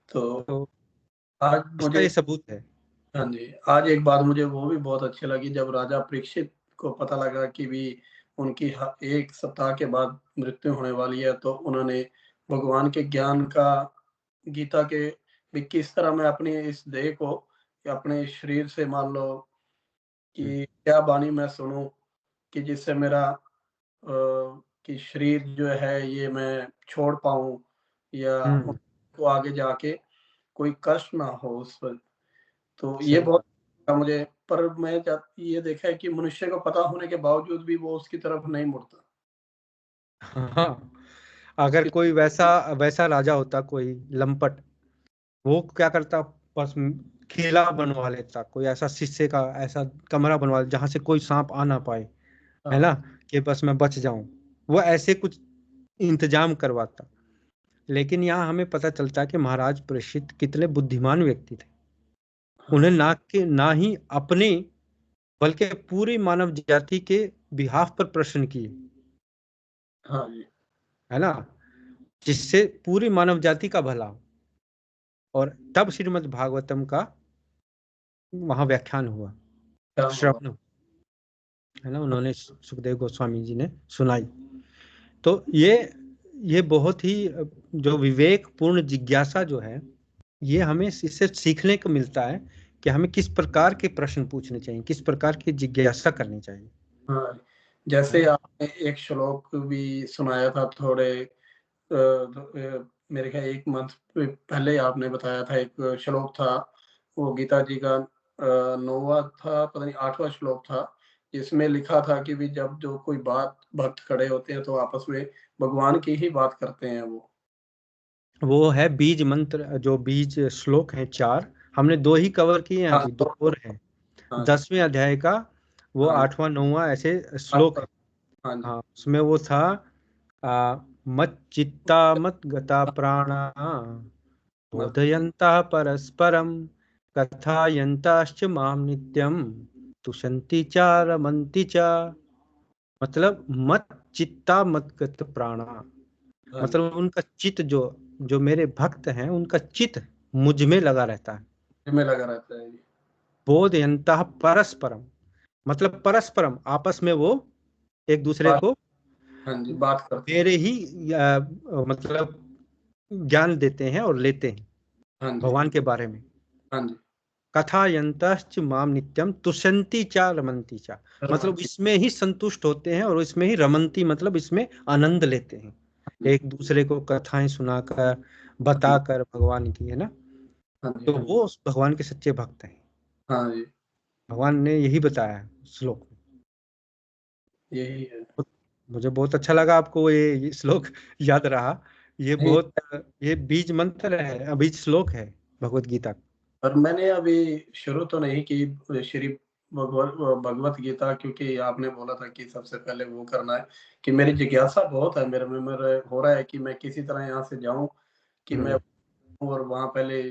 [SPEAKER 3] तो
[SPEAKER 1] तो
[SPEAKER 3] आज
[SPEAKER 1] इसका
[SPEAKER 3] मुझे,
[SPEAKER 1] ये सबूत है।
[SPEAKER 3] हाँ जी, आज एक बात मुझे वो भी बहुत अच्छी लगी, जब राजा परीक्षित को पता लगा कि भी उनकी एक सप्ताह के बाद मृत्यु होने वाली है, तो उन्होंने भगवान के ज्ञान का, गीता के भी किस तरह मैं अपनी इस देह को या अपने शरीर से, मान लो कि क्या वाणी मैं सुनूं कि जिससे मेरा कि शरीर जो है ये मैं छोड़ पाऊं, या
[SPEAKER 1] हम्म।
[SPEAKER 3] को आगे जाके कोई कष्ट ना हो उस पर। तो ये
[SPEAKER 1] सही
[SPEAKER 3] बहुत
[SPEAKER 1] बात।
[SPEAKER 3] मुझे, पर मैं ये देखा है कि मनुष्य को पता होने के बावजूद भी वो उसकी तरफ नहीं मुड़ता।
[SPEAKER 1] हाँ, अगर
[SPEAKER 3] उसकी
[SPEAKER 1] कोई वैसा वैसा राजा होता, कोई लंपट, वो क्या करता? बस किला बनवा लेता, कोई ऐसा शीशे का ऐसा कमरा बनवा जहां से कोई सांप आ ना पाए, है ना, कि बस मैं बच जाऊं, वो ऐसे कुछ इंतजाम करवाता। लेकिन यहाँ हमें पता चलता है कि महाराज परीक्षित कितने बुद्धिमान व्यक्ति थे। उन्हें ना ही अपने बल्कि पूरी मानव जाति के बिहाफ पर प्रश्न किए,
[SPEAKER 3] हाँ जी,
[SPEAKER 1] है ना, जिससे पूरी मानव जाति का भला हो। और तब श्रीमद् भागवतम का वहां व्याख्यान हुआ, श्रवण, है ना, उन्होंने सुखदेव गोस्वामी जी ने सुनाई। तो ये बहुत ही जो विवेकपूर्ण जिज्ञासा जो है, ये हमें इससे सीखने को मिलता है कि हमें किस प्रकार के प्रश्न पूछने चाहिए, किस प्रकार की जिज्ञासा करनी चाहिए।
[SPEAKER 3] हाँ, जैसे आपने एक श्लोक भी सुनाया था थोड़े मेरे ख्याल 1 मंथ पहले आपने बताया था, एक श्लोक था, वो गीता जी का 9वां था, पता नहीं 8वां श्लोक था, जिसमें लिखा था कि भी जब जो कोई भक्त खड़े होते हैं तो आपस में भगवान की ही बात करते हैं
[SPEAKER 1] वो है बीज मंत्र, जो बीज श्लोक हैं 4, हमने 2 ही कवर किए हैं,
[SPEAKER 3] हाँ,
[SPEAKER 1] अभी 2 और हैं।
[SPEAKER 3] हाँ जी,
[SPEAKER 1] 10वें अध्याय का वो
[SPEAKER 3] हाँ,
[SPEAKER 1] 8वां 9वां ऐसे श्लोक है।
[SPEAKER 3] हाँ जी,
[SPEAKER 1] हाँ, उसमें वो था मत चित्ता मत गता प्राणा बोधयन्तः परस्परम कथायन्ताश्च माम नित्यम तुषन्ति च रमन्ति च। मतलब मत चित्ता मत गत प्राणा,
[SPEAKER 3] हाँ जी,
[SPEAKER 1] मतलब उनका चित्त जो मेरे भक्त हैं, उनका चित्त मुझ में लगा रहता है।
[SPEAKER 3] में लगा रहता है जी,
[SPEAKER 1] बोधयन्तः परस्परम, मतलब परस्परम आपस में वो एक दूसरे
[SPEAKER 3] बात,
[SPEAKER 1] को
[SPEAKER 3] हाँ जी, बात करते हैं,
[SPEAKER 1] मेरे ही मतलब ज्ञान देते हैं और लेते हैं
[SPEAKER 3] हाँ जी,
[SPEAKER 1] भगवान के बारे में।
[SPEAKER 3] हाँ जी,
[SPEAKER 1] कथायन्तश्च माम नित्यम तुष्यन्ति चा रमन्ति चा, मतलब
[SPEAKER 3] रमन्ति,
[SPEAKER 1] इसमें ही संतुष्ट होते हैं और इसमें ही रमन्ति, मतलब इसमें आनंद लेते हैं, एक दूसरे को कथाएं सुनाकर बताकर भगवान की, है ना।
[SPEAKER 3] हाँ जी,
[SPEAKER 1] तो
[SPEAKER 3] हाँ जी,
[SPEAKER 1] वो उस भगवान के सच्चे भक्त हैं।
[SPEAKER 3] हाँ जी,
[SPEAKER 1] भगवान ने यही बताया है श्लोक में।
[SPEAKER 3] यही है।
[SPEAKER 1] मुझे बहुत अच्छा लगा आपको ये श्लोक याद रहा। ये
[SPEAKER 3] नहीं,
[SPEAKER 1] बहुत ये बीज मंत्र है, बीज श्लोक है भगवत गीता का।
[SPEAKER 3] और मैंने अभी शुरू तो नहीं की श्री भगवत गीता, क्योंकि आपने बोला था कि सबसे पहले वो करना है, कि मेरी जिज्ञासा बहुत है, मेरे हो रहा है कि मैं किसी तरह यहाँ से जाऊं, कि मैं और वहाँ पहले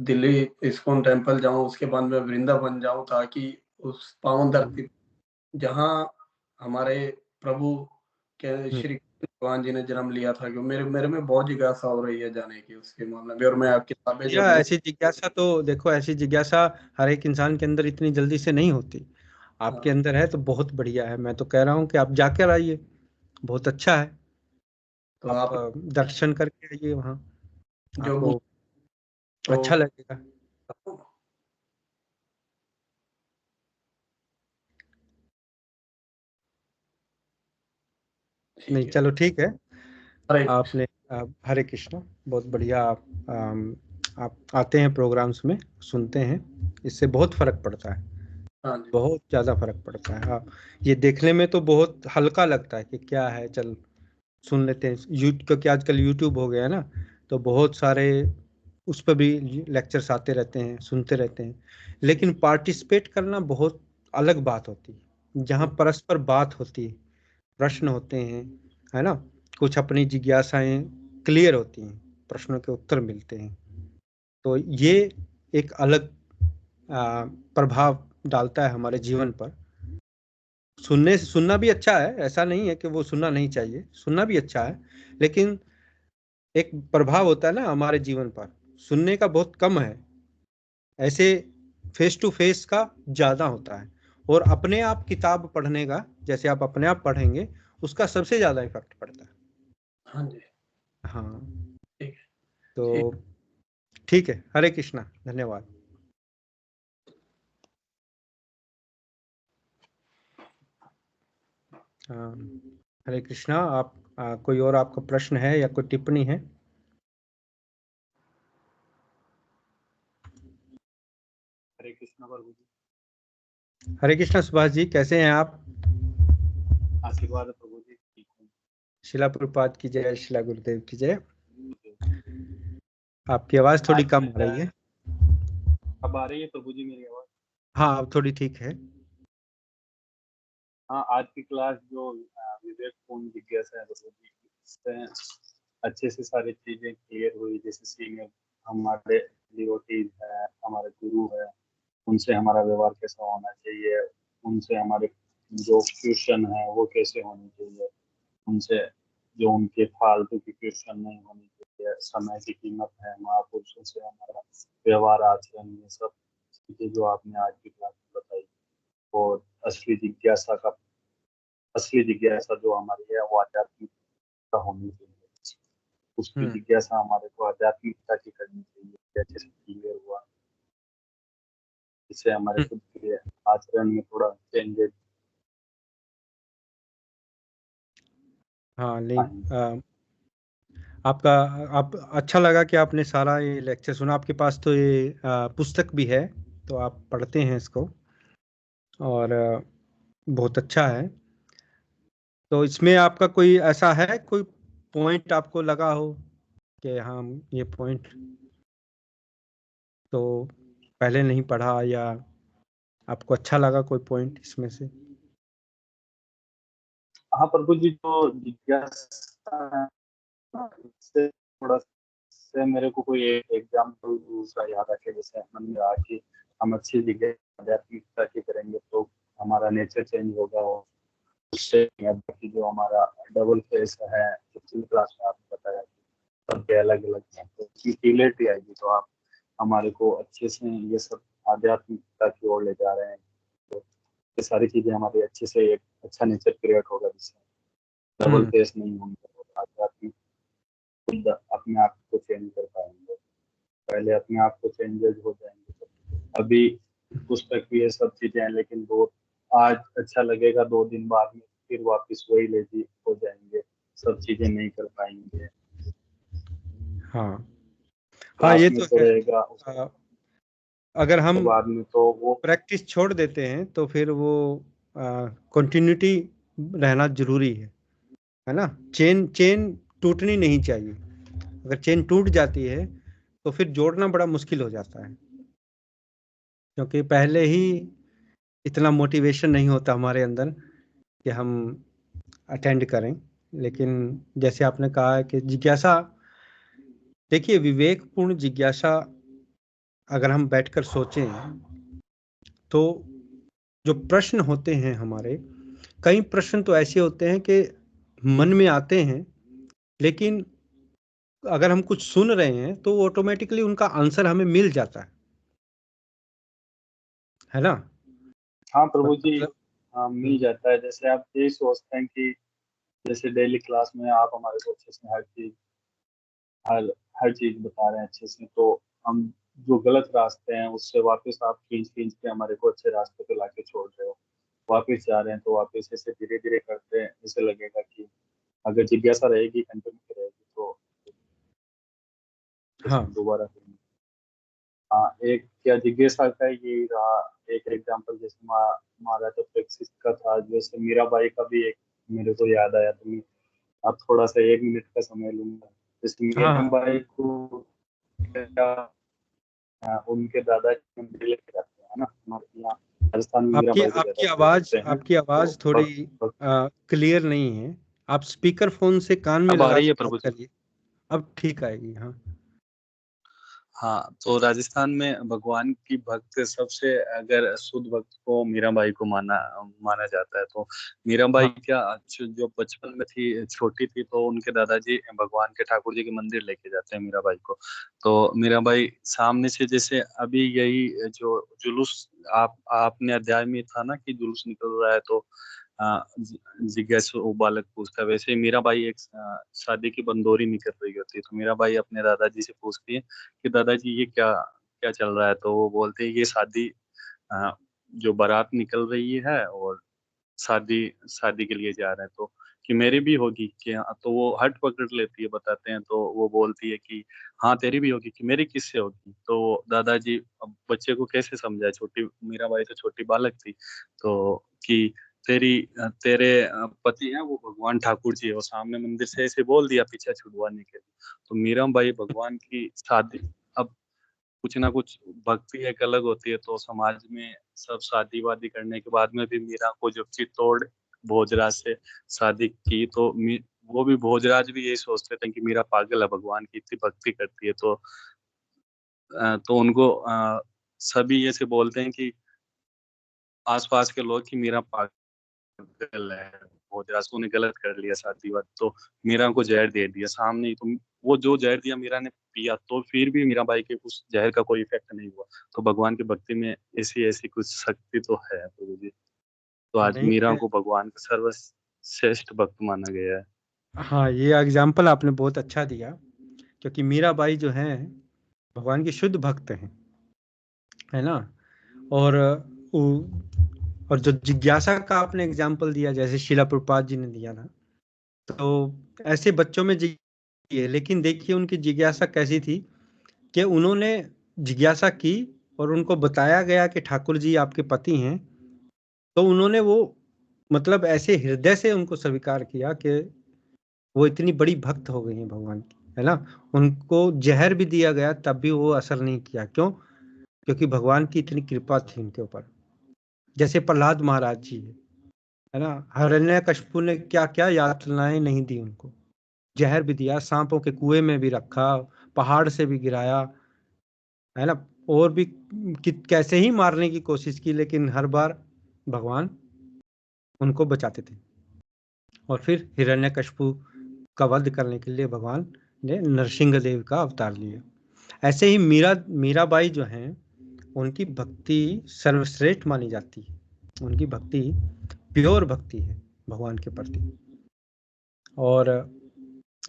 [SPEAKER 3] दिल्ली इस्कॉन टेम्पल जाऊं, उसके बाद मैं वृंदावन जाऊं, ताकि उस पावन धरती जहाँ हमारे प्रभु के श्री भगवान जी ने जन्म लिया था, कि मेरे मेरे में बहुत जिज्ञासा हो रही है जाने की उसके मामले में। और मैं आपकी किताबें
[SPEAKER 1] या
[SPEAKER 3] जब
[SPEAKER 1] ऐसी जिज्ञासा तो देखो, ऐसी जिज्ञासा हर एक इंसान के अंदर इतनी जल्दी से नहीं होती। आपके
[SPEAKER 3] हाँ,
[SPEAKER 1] अंदर है तो बहुत बढ़िया है। मैं तो कह रहा हूँ कि आप जाकर आइए, बहुत अच्छा है।
[SPEAKER 3] तो
[SPEAKER 1] आप
[SPEAKER 3] आप
[SPEAKER 1] दर्शन करके आइए वहाँ,
[SPEAKER 3] जो मुझ
[SPEAKER 1] आपको
[SPEAKER 3] तो
[SPEAKER 1] अच्छा लगेगा।
[SPEAKER 3] ठीक
[SPEAKER 1] नहीं,
[SPEAKER 3] है।
[SPEAKER 1] चलो ठीक है।
[SPEAKER 3] हरे कृष्ण।
[SPEAKER 1] आपने हरे कृष्णा, बहुत बढ़िया। आप आते हैं प्रोग्राम्स में, सुनते हैं, इससे बहुत फर्क पड़ता है,
[SPEAKER 3] हाँ जी,
[SPEAKER 1] बहुत ज़्यादा फर्क पड़ता है। हाँ, ये देखने में तो बहुत हल्का लगता है कि क्या है, चल सुन लेते हैं क्योंकि आजकल यूट्यूब हो गया है ना, तो बहुत सारे उस पर भी लेक्चर्स आते रहते हैं, सुनते रहते हैं। लेकिन पार्टिसिपेट करना बहुत अलग बात होती है, जहाँ परस्पर बात होती है, प्रश्न होते हैं, है ना, कुछ अपनी जिज्ञासाएं क्लियर होती हैं, प्रश्नों के उत्तर मिलते हैं। तो ये एक अलग प्रभाव डालता है हमारे जीवन पर। सुनना भी अच्छा है, ऐसा नहीं है कि वो सुनना नहीं चाहिए, सुनना भी अच्छा है, लेकिन एक प्रभाव होता है ना हमारे जीवन पर, सुनने का बहुत कम है, ऐसे फेस टू फेस का ज्यादा होता है। और अपने आप किताब पढ़ने का, जैसे आप अपने आप पढ़ेंगे, उसका सबसे ज्यादा इफेक्ट पड़ता है।
[SPEAKER 3] हाँ जी,
[SPEAKER 1] हाँ,
[SPEAKER 3] ठीक है, ठीक।
[SPEAKER 1] तो ठीक है, हरे कृष्णा, धन्यवाद। हाँ, हरे कृष्णा। आप कोई और आपका प्रश्न है या कोई टिप्पणी है?
[SPEAKER 4] हरे कृष्णा प्रभु जी।
[SPEAKER 1] हरे कृष्णा सुभाष जी, कैसे हैं आप?
[SPEAKER 4] आशीर्वाद है प्रभु जी, ठीक हूँ।
[SPEAKER 1] शिला प्रभुपाद की जय, शिला गुरुदेव की जय। आपकी आवाज थोड़ी
[SPEAKER 4] आज
[SPEAKER 1] कम
[SPEAKER 4] मैं
[SPEAKER 1] आ रही है।
[SPEAKER 4] अब आ रही है प्रभु जी मेरी आवाज?
[SPEAKER 1] हाँ, अब थोड़ी ठीक है।
[SPEAKER 4] हाँ, आज की क्लास जो विवेकपूर्ण जिज्ञासा है प्रभु जी, इससे अच्छे से सारी चीजें क्लियर हुई। जैसे सीनियर हमारे डिवोटीज है, हमारे गुरु है, उनसे हमारा व्यवहार कैसा होना चाहिए, उनसे हमारे जो क्वेश्चन है वो कैसे होने चाहिए, उनसे जो उनके फालतू की क्वेश्चन नहीं होने चाहिए, समय की कीमत है, महापुरुषों से हमारा व्यवहार आचरण, ये सब चीजें जो आपने आज की क्लास में बताई। और असली जिज्ञासा जो हमारी है वो आध्यात्मिकता होनी चाहिए। उसकी जिज्ञासा हमारे को आध्यात्मिकता की करनी चाहिए, जैसे क्लियर हुआ। इससे हमारे खुद के आचरण में थोड़ा चेंजेस
[SPEAKER 1] हाँ, नहीं, आपका आप अच्छा लगा कि आपने सारा ये लेक्चर सुना। आपके पास तो ये पुस्तक भी है, तो आप पढ़ते हैं इसको, और बहुत अच्छा है। तो इसमें आपका कोई ऐसा है, कोई पॉइंट आपको लगा हो कि हाँ, ये पॉइंट तो पहले नहीं पढ़ा, या आपको अच्छा लगा कोई पॉइंट इसमें से?
[SPEAKER 4] हाँ प्रभु जी, जो जिज्ञासा है, इससे थोड़ा से मेरे को कोई एक एग्जाम्पल दूसरा याद आके, जैसे हमने कहा कि हम अच्छी जगह आध्यात्मिकता की करेंगे तो हमारा नेचर चेंज होगा। और उससे कि जो हमारा डबल फेस है, पिछली क्लास में आपने बताया कि सबके अलग अलग हैं, तो उसकी क्लियरिटी आएगी। तो आप हमारे को अच्छे से ये सब आध्यात्मिकता की ओर ले जा रहे हैं, तो ये सारी चीजें हमारे अच्छे से एक अच्छा नेचर क्रिएट होगा, जिससे डबल फेस नहीं होंगे और आध्यात्मिक खुद अपने आप को चेंज कर पाएंगे। पहले अपने आप को चेंजेस हो जाएंगे। तो अभी पुस्तक भी ये सब चीजें हैं, लेकिन वो आज अच्छा लगेगा, 2 दिन बाद में फिर वापस वही लेजी हो जाएंगे, सब चीजें नहीं कर पाएंगे।
[SPEAKER 1] हाँ, हाँ,
[SPEAKER 4] क्लास
[SPEAKER 1] ये
[SPEAKER 4] में
[SPEAKER 1] तो
[SPEAKER 4] तो
[SPEAKER 1] है।
[SPEAKER 4] रहेगा, उसके
[SPEAKER 1] अगर हम
[SPEAKER 4] बाद में तो वो
[SPEAKER 1] प्रैक्टिस छोड़ देते हैं तो फिर वो कंटिन्यूटी रहना जरूरी है ना। चेन चेन टूटनी नहीं चाहिए। अगर चेन टूट जाती है तो फिर जोड़ना बड़ा मुश्किल हो जाता है, क्योंकि पहले ही इतना मोटिवेशन नहीं होता हमारे अंदर कि हम अटेंड करें। लेकिन जैसे आपने कहा है कि जिज्ञासा, देखिए, विवेकपूर्ण जिज्ञासा अगर हम बैठकर सोचें तो जो प्रश्न होते हैं हमारे, कई प्रश्न तो ऐसे होते हैं कि मन में आते हैं, लेकिन अगर हम कुछ सुन रहे हैं तो ऑटोमेटिकली उनका आंसर हमें मिल जाता है ना।
[SPEAKER 4] हाँ प्रभु जी,
[SPEAKER 1] मतलब
[SPEAKER 4] हाँ मिल जाता है। जैसे आप यही सोचते हैं कि जैसे डेली क्लास में आप हमारे को अच्छे से हर हर चीज बता रहे हैं अच्छे से, तो हम जो गलत रास्ते हैं उससे वापस आप खींच खींच के हमारे को अच्छे रास्ते पे लाके छोड़ रहे हो। वापस जा रहे हैं तो वापस ऐसे धीरे धीरे करते हैं, ऐसे लगेगा कि अगर जिज्ञासा रहेगी, कंटिन्यू रहेगी, तो
[SPEAKER 1] हाँ,
[SPEAKER 4] इसमें दोबारा करेंगे। हाँ, एक क्या जिज्ञासा का यही रहा। एक एग्जांपल जैसे महाराजा प्रैक्टिस का था, जैसे मीराबाई का भी एक मेरे को याद आया, तो मैं अब थोड़ा सा 1 मिनट का समय लूंगा। जैसे
[SPEAKER 1] हाँ, हाँ।
[SPEAKER 4] मीराबाई को क्या, उनके दादाजी मंदिर लेके जाते हैं, है ना, हमारे यहाँ राजस्थान में
[SPEAKER 1] आपकी
[SPEAKER 4] मीराबाई को
[SPEAKER 1] आपकी
[SPEAKER 4] ज्यादा
[SPEAKER 1] आवाज
[SPEAKER 4] देखते हैं।
[SPEAKER 1] आपकी
[SPEAKER 4] तो
[SPEAKER 1] आवाज थोड़ी क्लियर नहीं है। आप स्पीकर फोन से कान में
[SPEAKER 4] अब आ
[SPEAKER 1] लगा
[SPEAKER 4] रही
[SPEAKER 1] के
[SPEAKER 4] है
[SPEAKER 1] बात
[SPEAKER 4] प्रभु जी?
[SPEAKER 1] करिए, अब ठीक आएगी। हाँ,
[SPEAKER 4] हाँ, तो राजस्थान में भगवान की भक्त सबसे, अगर शुद्ध भक्त को मीराबाई को माना माना जाता है। तो मीराबाई
[SPEAKER 1] हाँ,
[SPEAKER 4] क्या, जो बचपन में थी, छोटी थी, तो उनके दादाजी भगवान के ठाकुर जी के मंदिर लेके जाते हैं मीराबाई को। तो मीराबाई सामने से, जैसे अभी यही जो जुलूस आपने अध्याय में था ना कि जुलूस निकल रहा है, तो जिज्ञासु बालक पूछता है, वैसे ही मीराबाई एक शादी की बंदोरी निकल रही होती है। तो मीराबाई अपने दादाजी से पूछती है कि दादाजी ये क्या क्या चल रहा है। तो वो बोलते हैं ये शादी, अ, जो बारात निकल रही है और शादी शादी के लिए जा रहे हैं, तो कि मेरी भी होगी कि हाँ। तो वो हट पकड़ लेती है, बताते हैं। तो वो बोलती है कि हाँ तेरी भी होगी, कि मेरी किससे होगी। तो दादाजी अब बच्चे को कैसे समझाए, छोटी मीराबाई तो छोटी बालक थी, तो कि तेरे पति हैं वो भगवान ठाकुर जी है, वो सामने मंदिर से ऐसे बोल दिया पीछे छुड़वाने के लिए। तो मीराबाई भगवान की शादी, अब
[SPEAKER 5] कुछ ना कुछ भक्ति एक अलग होती है। तो समाज में सब शादी वादी करने के बाद में भी मीरा को जब चित्तौड़ भोजराज से शादी की तो वो भी भोजराज भी यही सोचते थे कि मीरा पागल है, भगवान की इतनी भक्ति करती है। तो उनको सभी ऐसे बोलते हैं कि आसपास के लोग कि मीरा पागल है, भोजराज ने गलत कर लिया शादी वाद। तो मीरा को जहर दे दिया सामने ही। तो वो जो जहर दिया मीरा ने पिया, तो फिर भी मीरा बाई के उस जहर का कोई इफेक्ट नहीं हुआ। तो भगवान की भक्ति में ऐसी ऐसी कुछ शक्ति तो है प्रभु जी। तो आज
[SPEAKER 1] नहीं
[SPEAKER 5] मीरा को भगवान का सर्वश्रेष्ठ भक्त माना गया है।
[SPEAKER 1] हाँ, ये एग्जाम्पल आपने बहुत अच्छा दिया, क्योंकि मीराबाई जो हैं भगवान की शुद्ध भक्त हैं, है ना। और और जो जिज्ञासा का आपने एग्जाम्पल दिया, जैसे शिला प्रभुपाद जी ने दिया था, तो ऐसे बच्चों में है। लेकिन देखिए उनकी जिज्ञासा कैसी थी कि उन्होंने जिज्ञासा की और उनको बताया गया कि ठाकुर जी आपके पति हैं, तो उन्होंने वो मतलब ऐसे हृदय से उनको स्वीकार किया कि वो इतनी बड़ी भक्त हो गई हैं भगवान की, है ना। उनको जहर भी दिया गया तब भी वो असर नहीं किया। क्यों? क्योंकि भगवान की इतनी कृपा थी उनके ऊपर। जैसे प्रहलाद महाराज जी है ना, हिरण्यकशिपु ने क्या क्या यातनाएं नहीं दी उनको, जहर भी दिया, सांपों के कुएं में भी रखा, पहाड़ से भी गिराया, है ना, और भी कैसे ही मारने की कोशिश की, लेकिन हर बार भगवान उनको बचाते थे। और फिर हिरण्यकशिपु का वध करने के लिए भगवान ने नरसिंह देव का अवतार लिया। ऐसे ही मीराबाई जो हैं उनकी भक्ति सर्वश्रेष्ठ मानी जाती है। उनकी भक्ति प्योर भक्ति है भगवान के प्रति। और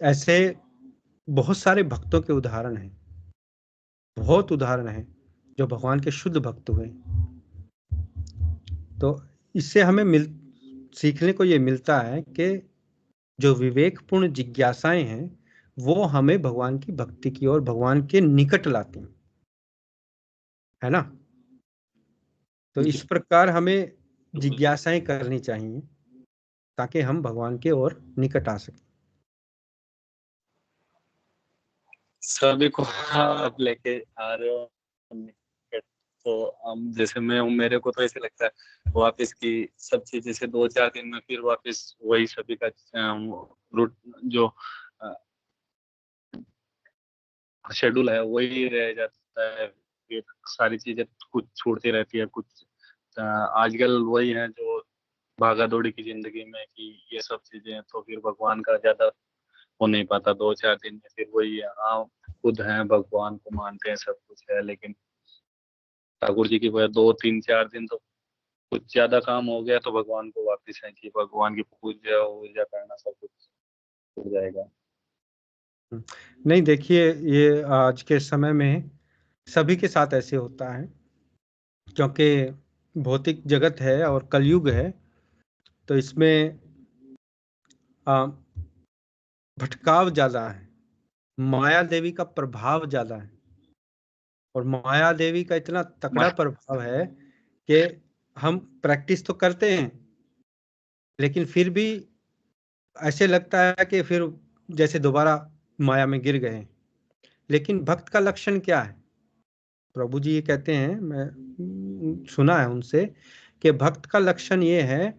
[SPEAKER 1] ऐसे बहुत सारे भक्तों के उदाहरण हैं, बहुत उदाहरण हैं जो भगवान के शुद्ध भक्त हुए। तो इससे हमें सीखने को ये मिलता है कि जो विवेकपूर्ण जिज्ञासाएं हैं वो हमें भगवान की भक्ति की और भगवान के निकट लाती हैं, है ना। तो इस प्रकार हमें जिज्ञासाएं करनी चाहिए ताकि हम भगवान के और निकट आ सकें।
[SPEAKER 5] सभी को आप लेके आ रहे हो निकट। तो हम जैसे मैं हूँ, मेरे को तो ऐसे लगता है वापस की सब चीजें जैसे 2-4 दिन में फिर वापस वही सभी का रूट जो शेड्यूल है वही रह जाता है। फिर सारी चीजें कुछ छूटती रहती है, कुछ आजकल वही है जो भागा दौड़ी की जिंदगी में कि ये सब चीजें। तो फिर भगवान का ज्यादा हो नहीं पाता 2-4 दिन में। फिर वही है, हाँ खुद हैं, भगवान को मानते हैं, सब कुछ है, लेकिन ठाकुर जी की वजह 2-3-4 दिन तो कुछ ज्यादा काम हो गया तो भगवान को वापिस है कि भगवान की पूजा वूजा करना सब कुछ हो जाएगा।
[SPEAKER 1] नहीं, देखिए ये आज के समय में सभी के साथ ऐसे होता है, क्योंकि भौतिक जगत है और कलयुग है, तो इसमें भटकाव ज्यादा है, माया देवी का प्रभाव ज्यादा है। और माया देवी का इतना तकड़ा प्रभाव है कि हम प्रैक्टिस तो करते हैं लेकिन फिर भी ऐसे लगता है कि फिर जैसे दोबारा माया में गिर गए। लेकिन भक्त का लक्षण क्या है? प्रभु जी ये कहते हैं, मैं सुना है उनसे, कि भक्त का लक्षण ये है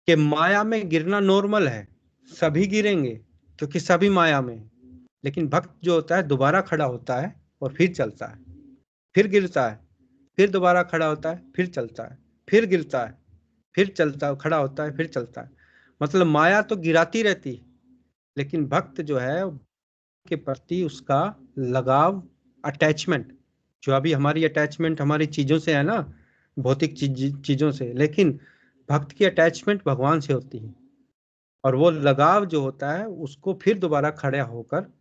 [SPEAKER 1] कि माया में गिरना नॉर्मल है, सभी गिरेंगे क्योंकि सभी माया में। लेकिन भक्त जो होता है दोबारा खड़ा होता है और फिर चलता है, फिर गिरता है, फिर दोबारा खड़ा होता है, फिर चलता है, फिर गिरता है, फिर चलता है, खड़ा होता है, फिर चलता है। मतलब माया तो गिराती रहती है, लेकिन भक्त जो है के प्रति उसका लगाव, अटैचमेंट, जो अभी हमारी अटैचमेंट हमारी चीजों से है ना, भौतिक चीजों से, लेकिन भक्त की अटैचमेंट भगवान से होती है। और वो लगाव जो होता है उसको फिर दोबारा खड़ा होकर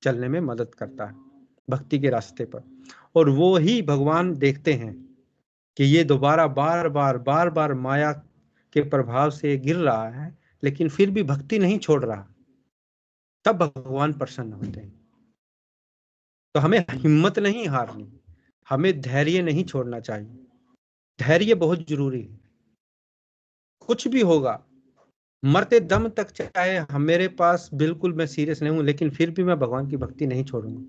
[SPEAKER 1] चलने में मदद करता है भक्ति के रास्ते पर। और वो ही भगवान देखते हैं कि ये दोबारा बार बार माया के प्रभाव से गिर रहा है लेकिन फिर भी भक्ति नहीं छोड़ रहा, तब भगवान प्रसन्न होते हैं। तो हमें हिम्मत नहीं हारनी, हमें धैर्य नहीं छोड़ना चाहिए। धैर्य बहुत जरूरी है। कुछ भी होगा, मरते दम तक चाहे हम, मेरे पास बिल्कुल मैं सीरियस नहीं हूं लेकिन फिर भी मैं भगवान की भक्ति नहीं छोड़ूंगा।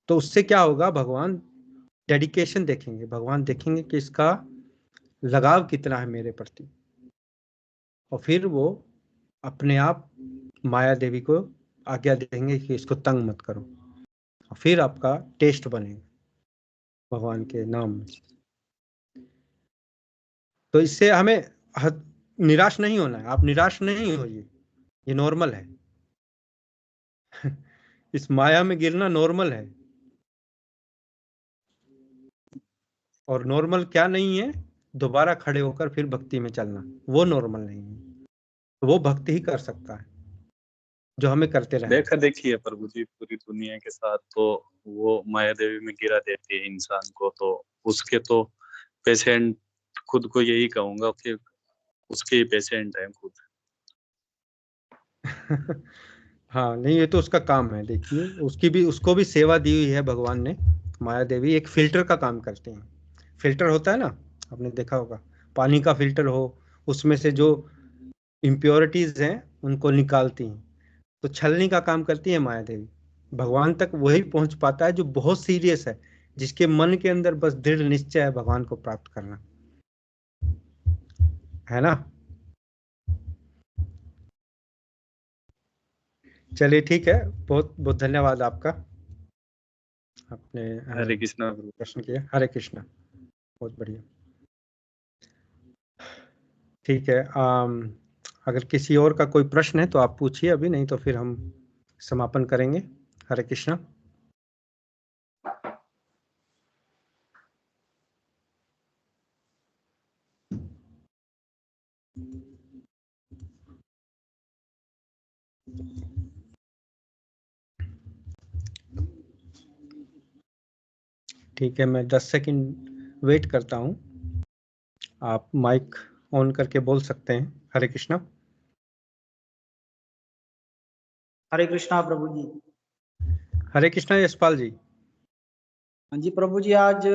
[SPEAKER 1] तो उससे क्या होगा, भगवान डेडिकेशन देखेंगे, भगवान देखेंगे कि इसका लगाव कितना है मेरे प्रति, और फिर वो अपने आप माया देवी को आज्ञा देंगे कि इसको तंग मत करो, और फिर आपका टेस्ट बनेगा भगवान के नाम में। तो इससे हमें निराश नहीं होना है। आप निराश नहीं होइए, ये नॉर्मल है। इस माया में गिरना नॉर्मल है। और नॉर्मल क्या नहीं है, दोबारा खड़े होकर फिर भक्ति में चलना, वो नॉर्मल नहीं है। वो भक्ति ही कर सकता है जो हमें करते रहे।
[SPEAKER 5] देखा देखी है प्रभु जी पूरी दुनिया के साथ, तो वो माया देवी में गिरा देती है इंसान को, तो उसके तो पेशेंट, खुद को यही कहूंगा कि उसके ही पेशेंट है खुद।
[SPEAKER 1] हाँ नहीं, ये तो उसका काम है। देखिए उसको भी सेवा दी हुई है भगवान ने। माया देवी एक फिल्टर का काम करते हैं। फिल्टर होता है ना, आपने देखा होगा, पानी का फिल्टर हो, उसमें से जो इम्प्योरिटीज हैं उनको निकालती हैं। तो छलनी का काम करती है माया देवी। भगवान तक वही पहुंच पाता है जो बहुत सीरियस है, जिसके मन के अंदर बस दृढ़ निश्चय है भगवान को प्राप्त करना, है ना। चलिए ठीक है, बहुत बहुत धन्यवाद आपका, आपने
[SPEAKER 5] हरे कृष्णा प्रभु।
[SPEAKER 1] प्रश्न किया। हरे कृष्णा, बहुत बढ़िया। ठीक है, अगर किसी और का कोई प्रश्न है तो आप पूछिए अभी, नहीं तो फिर हम समापन करेंगे। हरे कृष्णा। ठीक है, मैं 10 सेकंड वेट करता हूँ, आप माइक ऑन करके बोल सकते हैं। हरे कृष्णा।
[SPEAKER 6] हरे कृष्णा प्रभु जी।
[SPEAKER 1] हरे कृष्णा यशपाल जी।
[SPEAKER 6] हाँ जी प्रभु जी, आज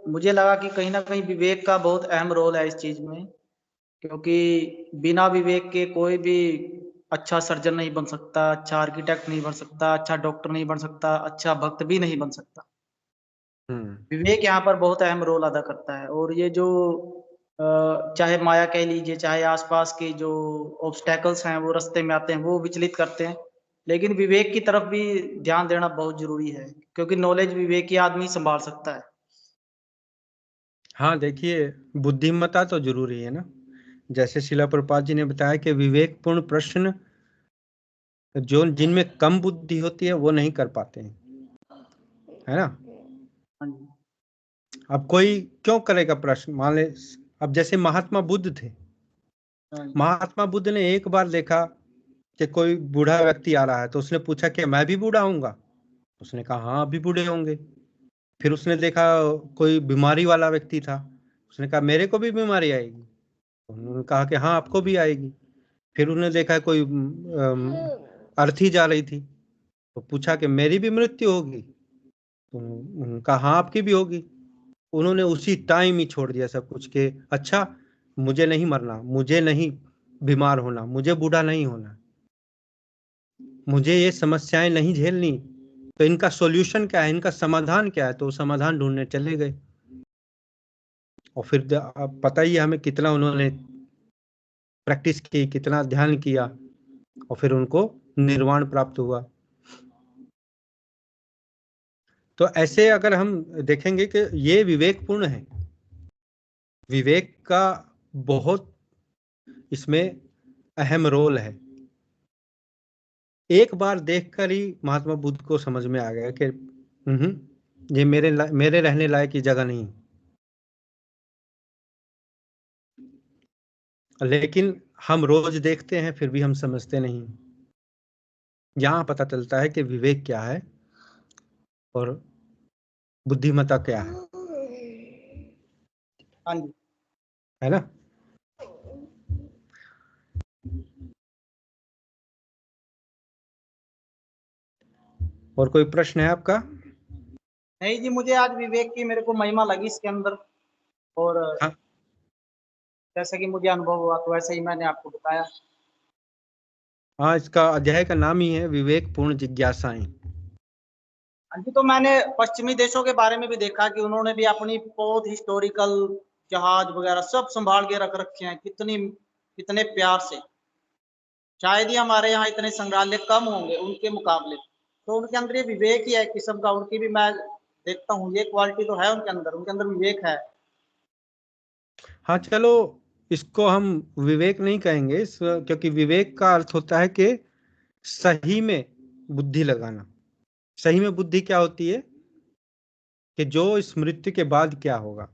[SPEAKER 6] मुझे लगा कि कहीं ना कहीं विवेक का बहुत अहम रोल है इस चीज में, क्योंकि बिना विवेक के कोई भी अच्छा सर्जन नहीं बन सकता, अच्छा आर्किटेक्ट नहीं बन सकता, अच्छा डॉक्टर नहीं बन सकता, अच्छा भक्त भी नहीं बन सकता। विवेक यहाँ पर बहुत अहम रोल अदा करता है। और ये जो चाहे माया कह लीजिए, चाहे आसपास के जो ऑब्स्टेकल्स हैं वो रास्ते में आते हैं, वो विचलित करते हैं, लेकिन विवेक की तरफ भी ध्यान देना बहुत जरूरी है, क्योंकि नॉलेज विवेक ही आदमी संभाल सकता है।
[SPEAKER 1] हाँ देखिए, बुद्धिमत्ता तो जरूरी है ना। जैसे शिला प्रभुपाद जी ने बताया कि विवेकपूर्ण प्रश्न जो जिनमें कम बुद्धि होती है वो नहीं कर पाते हैं, है ना।
[SPEAKER 6] हाँ जी।
[SPEAKER 1] अब कोई क्यों करेगा प्रश्न, मान ले अब जैसे महात्मा बुद्ध थे।
[SPEAKER 6] हाँ जी।
[SPEAKER 1] महात्मा बुद्ध ने एक बार देखा कि कोई बूढ़ा व्यक्ति आ रहा है, तो उसने पूछा कि मैं भी बूढ़ा होऊंगा। उसने कहा हाँ अभी बूढ़े होंगे। फिर उसने देखा कोई बीमारी वाला व्यक्ति था, उसने कहा मेरे को भी बीमारी आएगी। उन्होंने कहा कि हाँ आपको भी आएगी। फिर उन्होंने देखा कोई अर्थी जा रही थी, तो पूछा कि मेरी भी मृत्यु होगी। तो उन्होंने कहा हाँ आपकी भी होगी। उन्होंने उसी टाइम ही छोड़ दिया सब कुछ के अच्छा मुझे नहीं मरना, मुझे नहीं बीमार होना, मुझे बूढ़ा नहीं होना, मुझे ये समस्याएं नहीं झेलनी, तो इनका सॉल्यूशन क्या है, इनका समाधान क्या है। तो समाधान ढूंढने चले गए। और फिर अब पता ही है हमें कितना उन्होंने प्रैक्टिस की, कितना ध्यान किया, और फिर उनको निर्वाण प्राप्त हुआ। तो ऐसे अगर हम देखेंगे कि ये विवेकपूर्ण है, विवेक का बहुत इसमें अहम रोल है। एक बार देखकर ही महात्मा बुद्ध को समझ में आ गया कि ये मेरे रहने लायक की जगह नहीं। लेकिन हम रोज देखते हैं फिर भी हम समझते नहीं। यहाँ पता चलता है कि विवेक क्या है और बुद्धिमत्ता क्या है
[SPEAKER 6] हाँ जी।
[SPEAKER 1] है ना। और कोई प्रश्न है आपका?
[SPEAKER 6] नहीं जी, मुझे आज विवेक की मेरे को महिमा लगी इसके अंदर, और
[SPEAKER 1] हाँ,
[SPEAKER 6] जैसे कि मुझे अनुभव हुआ तो वैसे ही मैंने आपको बताया।
[SPEAKER 1] हाँ इसका अध्याय का नाम ही है विवेकपूर्ण जिज्ञासाएं।
[SPEAKER 6] हाँ जी, तो मैंने पश्चिमी देशों के बारे में भी देखा कि उन्होंने भी अपनी बहुत हिस्टोरिकल जहाज वगैरह सब संभाल के रख रखे हैं, कितने प्यार से। शायद ही हमारे यहाँ इतने संग्रहालय कम होंगे उनके मुकाबले। तो उनके अंदर ये विवेक ही है किस्म का, उनकी भी मैं देखता हूँ ये क्वालिटी तो है उनके अंदर विवेक है।
[SPEAKER 1] हाँ चलो, इसको हम विवेक नहीं कहेंगे क्योंकि विवेक का अर्थ होता है कि सही में बुद्धि लगाना। सही में बुद्धि क्या होती है कि जो इस मृत्यु के बाद क्या होगा।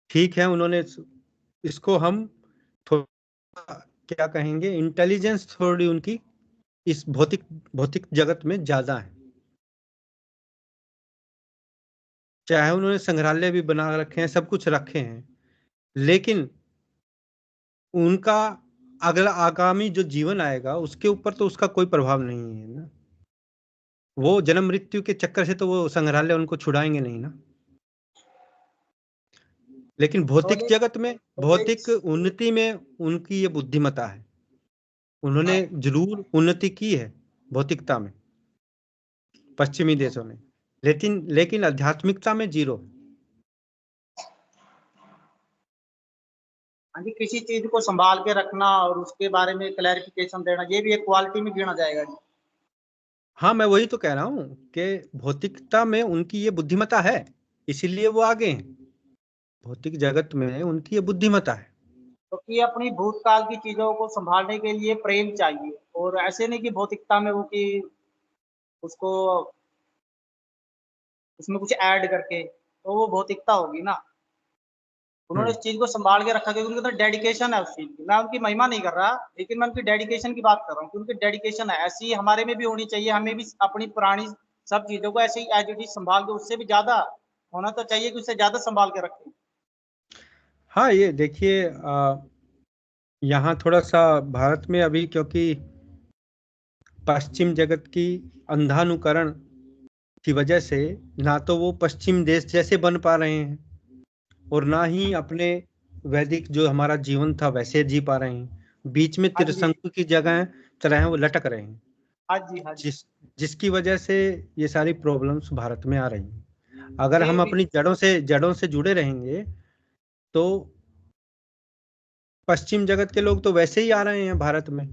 [SPEAKER 1] ठीक है, उन्होंने इसको हम थोड़ा क्या कहेंगे, इंटेलिजेंस थोड़ी उनकी इस भौतिक जगत में ज्यादा है। चाहे उन्होंने संग्रहालय भी बना रखे हैं, सब कुछ रखे हैं, लेकिन उनका अगला आगामी जो जीवन आएगा उसके ऊपर तो उसका कोई प्रभाव नहीं है ना। वो जन्म मृत्यु के चक्कर से तो वो संग्रहालय उनको छुड़ाएंगे नहीं ना। लेकिन भौतिक जगत में, भौतिक उन्नति में उनकी ये बुद्धिमत्ता है। उन्होंने जरूर उन्नति की है भौतिकता में पश्चिमी देशों ने, लेकिन आध्यात्मिकता में जीरो।
[SPEAKER 6] हाँ जी, किसी चीज को संभाल के रखना और उसके बारे में क्लैरिफिकेशन देना, ये भी एक क्वालिटी में गिना जाएगा जी।
[SPEAKER 1] हाँ, मैं वही तो कह रहा हूँ कि भौतिकता में उनकी ये बुद्धिमत्ता है, इसीलिए वो आगे हैं। भौतिक जगत में उनकी ये बुद्धिमत्ता है।
[SPEAKER 6] क्योंकि तो अपनी भूतकाल की चीजों को संभालने के लिए प्रेम चाहिए, और ऐसे नहीं कि भौतिकता में वो कि उसको उसमें कुछ ऐड करके, तो वो भौतिकता होगी ना। उन्होंने इस चीज को संभाल के रखा क्योंकि उनके अंदर डेडिकेशन है उस चीज की। मैं उनकी महिमा नहीं कर रहा, लेकिन मैं उनकी डेडिकेशन की बात कर रहा हूँ कि उनकी डेडिकेशन है ऐसी हमारे में भी होनी चाहिए। हमें भी अपनी पुरानी सब चीजों को ऐसे ही एज इट इज संभाल के, उससे भी ज्यादा होना तो चाहिए कि उससे ज्यादा संभाल के रखें।
[SPEAKER 1] हाँ, ये देखिए, यहाँ थोड़ा सा भारत में अभी क्योंकि पश्चिम जगत की अंधानुकरण की वजह से ना तो वो पश्चिम देश जैसे बन पा रहे हैं और ना ही अपने वैदिक जो हमारा जीवन था वैसे जी पा रहे हैं। बीच में त्रिशंकु की जगह तरह वो लटक रहे हैं।
[SPEAKER 6] हाँ जी, हाँ जी।
[SPEAKER 1] जिसकी वजह से ये सारी प्रॉब्लम्स भारत में आ रही हैं। अगर हम अपनी जड़ों से जुड़े रहेंगे तो पश्चिम जगत के लोग तो वैसे ही आ रहे हैं भारत में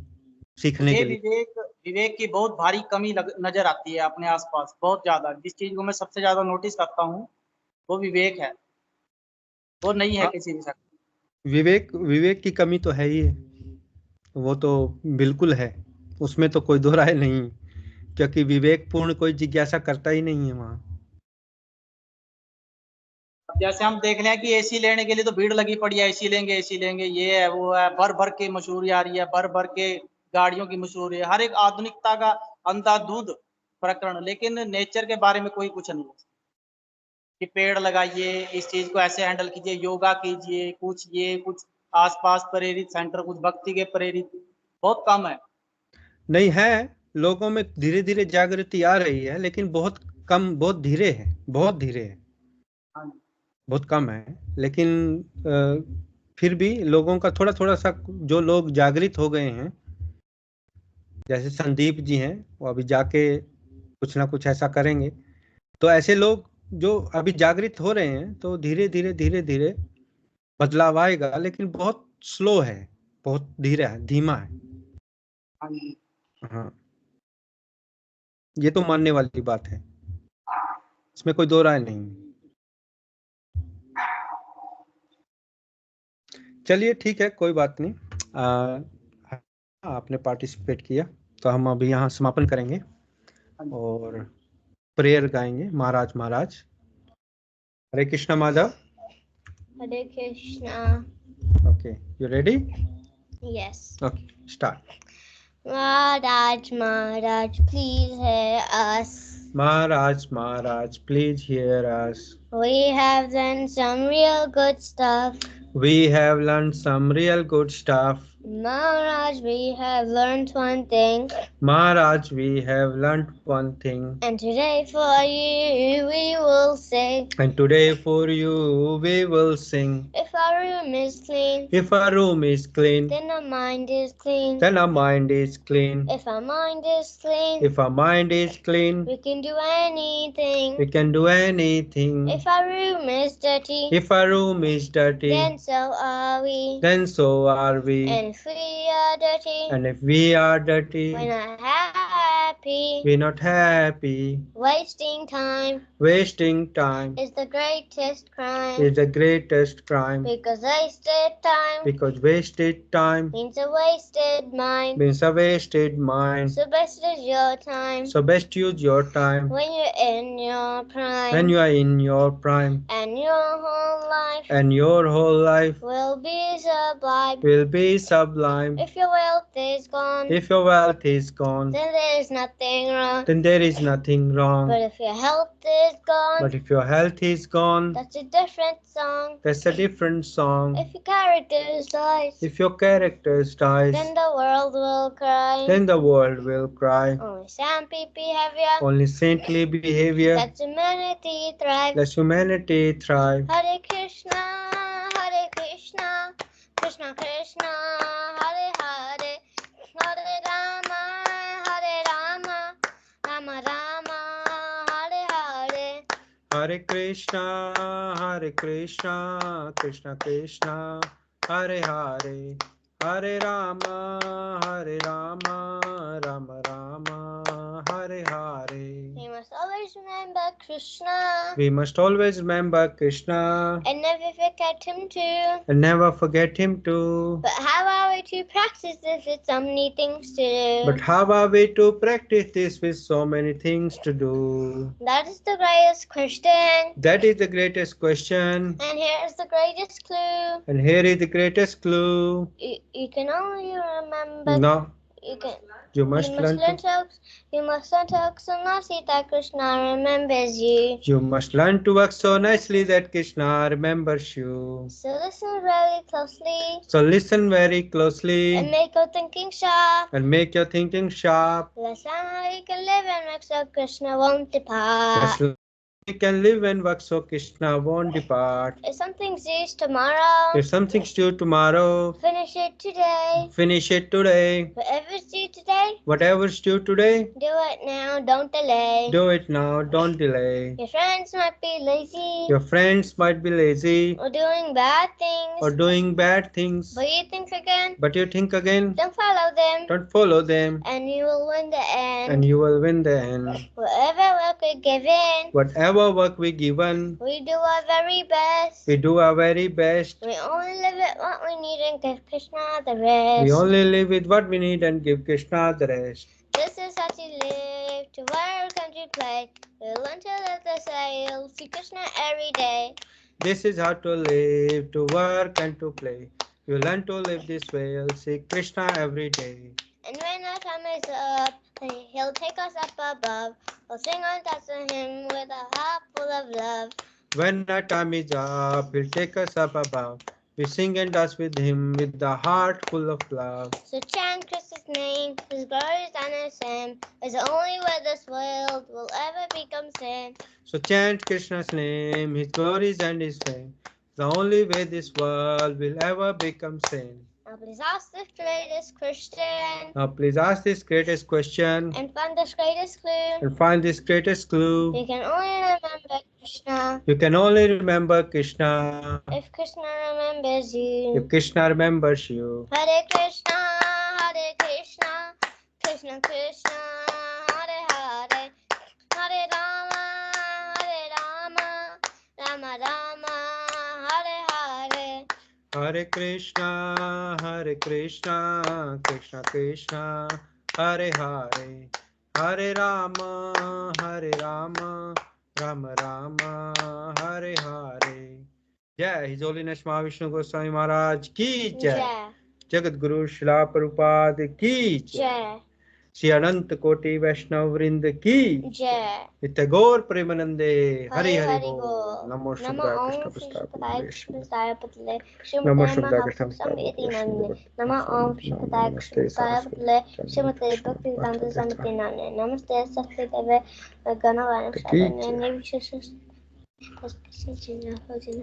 [SPEAKER 1] सीखने के लिए।
[SPEAKER 6] विवेक की बहुत भारी कमी नजर आती है अपने आसपास, बहुत ज्यादा। जिस चीज को मैं सबसे ज्यादा नोटिस करता हूँ वो विवेक है, वो नहीं है किसी भी शक्ल।
[SPEAKER 1] विवेक की कमी तो है ही है, वो तो बिल्कुल है, उसमें तो कोई दो राय नहीं, क्योंकि विवेक पूर्ण कोई जिज्ञासा करता ही नहीं है वहां।
[SPEAKER 6] जैसे हम देख रहे हैं कि एसी लेने के लिए तो भीड़ लगी पड़ी है, एसी लेंगे, ये है वो है, भर भर के मशहूरी आ रही है, भर भर के गाड़ियों की मशहूरी है, हर एक आधुनिकता का अंधाधुंध प्रकरण। लेकिन नेचर के बारे में कोई कुछ नहीं है कि पेड़ लगाइए, इस चीज को ऐसे हैंडल कीजिए, योगा कीजिए, कुछ आसपास प्रेरित सेंटर, कुछ भक्ति के प्रेरित बहुत कम है।
[SPEAKER 1] नहीं है, लोगों में धीरे धीरे जागृति आ रही है, लेकिन बहुत कम, बहुत धीरे है, बहुत धीरे है, बहुत कम है। लेकिन फिर भी लोगों का थोड़ा थोड़ा सा, जो लोग जागृत हो गए हैं, जैसे संदीप जी हैं, वो अभी जाके कुछ ना कुछ ऐसा करेंगे। तो ऐसे लोग जो अभी जागृत हो रहे हैं, तो धीरे धीरे बदलाव आएगा, लेकिन बहुत स्लो है, बहुत धीरे है, धीमा है। हाँ, ये तो मानने वाली बात है, इसमें कोई दो राय नहीं। चलिए ठीक है, कोई बात नहीं। आपने पार्टिसिपेट किया तो हम अभी यहाँ समापन करेंगे और प्रेयर गाएंगे। महाराज Hare Krishna Madhav.
[SPEAKER 7] Hare Krishna.
[SPEAKER 1] Okay, you ready?
[SPEAKER 7] Yes.
[SPEAKER 1] Okay, start.
[SPEAKER 7] Maharaj, please hear us.
[SPEAKER 1] Maharaj, please hear us.
[SPEAKER 7] We have learned some real good stuff.
[SPEAKER 1] We have learned some real good stuff.
[SPEAKER 7] Maharaj, we have learned one thing,
[SPEAKER 1] Maharaj, we have learnt one thing,
[SPEAKER 7] and today for you we will sing.
[SPEAKER 1] and today for you we will sing.
[SPEAKER 7] If our room is clean,
[SPEAKER 1] If our room is clean,
[SPEAKER 7] then our mind is clean.
[SPEAKER 1] then our mind is clean.
[SPEAKER 7] If our mind is clean,
[SPEAKER 1] If our mind is clean,
[SPEAKER 7] we can do anything.
[SPEAKER 1] we can do anything.
[SPEAKER 7] If our room is dirty,
[SPEAKER 1] If our room is dirty,
[SPEAKER 7] then so are we.
[SPEAKER 1] then so are we.
[SPEAKER 7] And if we are dirty,
[SPEAKER 1] And if we are dirty,
[SPEAKER 7] we're not happy.
[SPEAKER 1] we're not happy.
[SPEAKER 7] Wasting time
[SPEAKER 1] Wasting time
[SPEAKER 7] is the greatest crime.
[SPEAKER 1] is the greatest crime,
[SPEAKER 7] Because wasted time
[SPEAKER 1] because wasted time
[SPEAKER 7] means a wasted mind.
[SPEAKER 1] means a wasted mind.
[SPEAKER 7] So best is your time
[SPEAKER 1] So best use your time
[SPEAKER 7] when you're in your prime.
[SPEAKER 1] when you are in your prime,
[SPEAKER 7] And your whole life
[SPEAKER 1] and your whole life
[SPEAKER 7] will be sublime.
[SPEAKER 1] will be sublime.
[SPEAKER 7] If your wealth is gone,
[SPEAKER 1] If your wealth is gone,
[SPEAKER 7] then there is nothing wrong.
[SPEAKER 1] then there is nothing wrong.
[SPEAKER 7] But if your health is gone,
[SPEAKER 1] But if your health is gone,
[SPEAKER 7] that's a different song.
[SPEAKER 1] that's a different song.
[SPEAKER 7] If your character dies,
[SPEAKER 1] If your character dies,
[SPEAKER 7] then the world will cry.
[SPEAKER 1] then the world will cry.
[SPEAKER 7] Only saintly behavior,
[SPEAKER 1] Only saintly behavior
[SPEAKER 7] that's humanity thrive.
[SPEAKER 1] lets humanity thrive.
[SPEAKER 7] Hare Krishna, Krishna Krishna, Hare Hare, Hare Rama, Rama Rama, Hare Hare.
[SPEAKER 1] Hare Krishna, Krishna Krishna, Hare Hare, Hare Rama, Rama Rama, Hare Hare.
[SPEAKER 7] We must always remember Krishna
[SPEAKER 1] We must always remember Krishna
[SPEAKER 7] and never forget him too.
[SPEAKER 1] and never forget him too.
[SPEAKER 7] But how are we to practice this with so many things to do?
[SPEAKER 1] But how are we to practice this with so many things to do?
[SPEAKER 7] That is the greatest question.
[SPEAKER 1] That is the greatest question.
[SPEAKER 7] And here is the greatest clue.
[SPEAKER 1] And here is the greatest clue.
[SPEAKER 7] You can only remember.
[SPEAKER 1] No,
[SPEAKER 7] You can.
[SPEAKER 1] you must learn to.
[SPEAKER 7] You must learn to act so nicely that Krishna remembers you.
[SPEAKER 1] You must learn to work so nicely that Krishna remembers you.
[SPEAKER 7] So listen very closely
[SPEAKER 1] So listen very closely
[SPEAKER 7] and make your thinking sharp.
[SPEAKER 1] and make your thinking sharp.
[SPEAKER 7] That's how you can live and work so Krishna won't depart.
[SPEAKER 1] That's how we can live and work so Krishna won't depart.
[SPEAKER 7] If something's due tomorrow,
[SPEAKER 1] If something's due tomorrow,
[SPEAKER 7] finish it today.
[SPEAKER 1] finish it today.
[SPEAKER 7] Whatever's due today,
[SPEAKER 1] Whatever's due today,
[SPEAKER 7] do it now, don't delay.
[SPEAKER 1] do it now, don't delay.
[SPEAKER 7] Your friends might be lazy
[SPEAKER 1] Your friends might be lazy
[SPEAKER 7] or doing bad things,
[SPEAKER 1] or doing bad things,
[SPEAKER 7] but you think again,
[SPEAKER 1] but you think again,
[SPEAKER 7] don't follow them,
[SPEAKER 1] don't follow them,
[SPEAKER 7] and you will win the end.
[SPEAKER 1] and you will win the end.
[SPEAKER 7] Whatever work we're given,
[SPEAKER 1] Whatever work we given,
[SPEAKER 7] we do our very best.
[SPEAKER 1] we do our very best.
[SPEAKER 7] We only live with what we need and give Krishna the rest.
[SPEAKER 1] We only live with what we need and give Krishna the rest.
[SPEAKER 7] This is how to live, to work and to play. We learn to live the sail, see Krishna every day.
[SPEAKER 1] This is how to live, to work and to play. You learn to live this way, see Krishna every day.
[SPEAKER 7] And when our time is up, he'll take us up above. We'll sing and dance to him with a heart full of love.
[SPEAKER 1] When our time is up, he'll take us up above. We sing and dance with him with the heart full of love.
[SPEAKER 7] So chant Krishna's name, his glories and his fame is the only way this world will ever become sin.
[SPEAKER 1] So chant Krishna's name, his glories and his fame. The only way this world will ever become sane.
[SPEAKER 7] Now please ask this greatest Christian
[SPEAKER 1] Now please ask this greatest question
[SPEAKER 7] and find this greatest clue.
[SPEAKER 1] and find this greatest clue.
[SPEAKER 7] You can only remember Krishna
[SPEAKER 1] You can only remember Krishna
[SPEAKER 7] if Krishna remembers you.
[SPEAKER 1] if Krishna remembers you.
[SPEAKER 7] Hare Krishna, Krishna Krishna, Hare Hare, Hare Rama, Rama Rama, Hare Hare.
[SPEAKER 1] Hare Krishna, Krishna Krishna, Hare Hare, Hare Rama, Rama Rama, Hare Hare. जय his holiness Mahavishnu Goswami महाराज की जय.
[SPEAKER 7] Jai,
[SPEAKER 1] Jagat Guru शिला प्रभुपाद की जय.
[SPEAKER 7] Jai.
[SPEAKER 1] Shri अनंत कोटि वैष्णव वृंद की
[SPEAKER 7] जय।
[SPEAKER 1] नित्य गौर प्रेमानंदे हरि हरि
[SPEAKER 7] हरि
[SPEAKER 1] बोल।
[SPEAKER 7] बोल।
[SPEAKER 1] नमो
[SPEAKER 7] नमो
[SPEAKER 1] शुद्धाय
[SPEAKER 7] ओम
[SPEAKER 1] कृष्ण
[SPEAKER 7] श्री
[SPEAKER 1] प्रसाद
[SPEAKER 7] शुभदाय कृष्ण प्रसाद पतले
[SPEAKER 1] नमो
[SPEAKER 7] श्रीमते
[SPEAKER 1] शुद्धाय कृष्ण
[SPEAKER 7] महापुरुषम
[SPEAKER 1] प्रसाद
[SPEAKER 7] इति नाम्ने। नमो ओम श्री शुभदाय कृष्ण प्रसाद पतले श्रीमते भक्तिवेदांत स्वामी नाम्ने। नमस्ते सरस्वती देवे गणवाणी निर्विशेष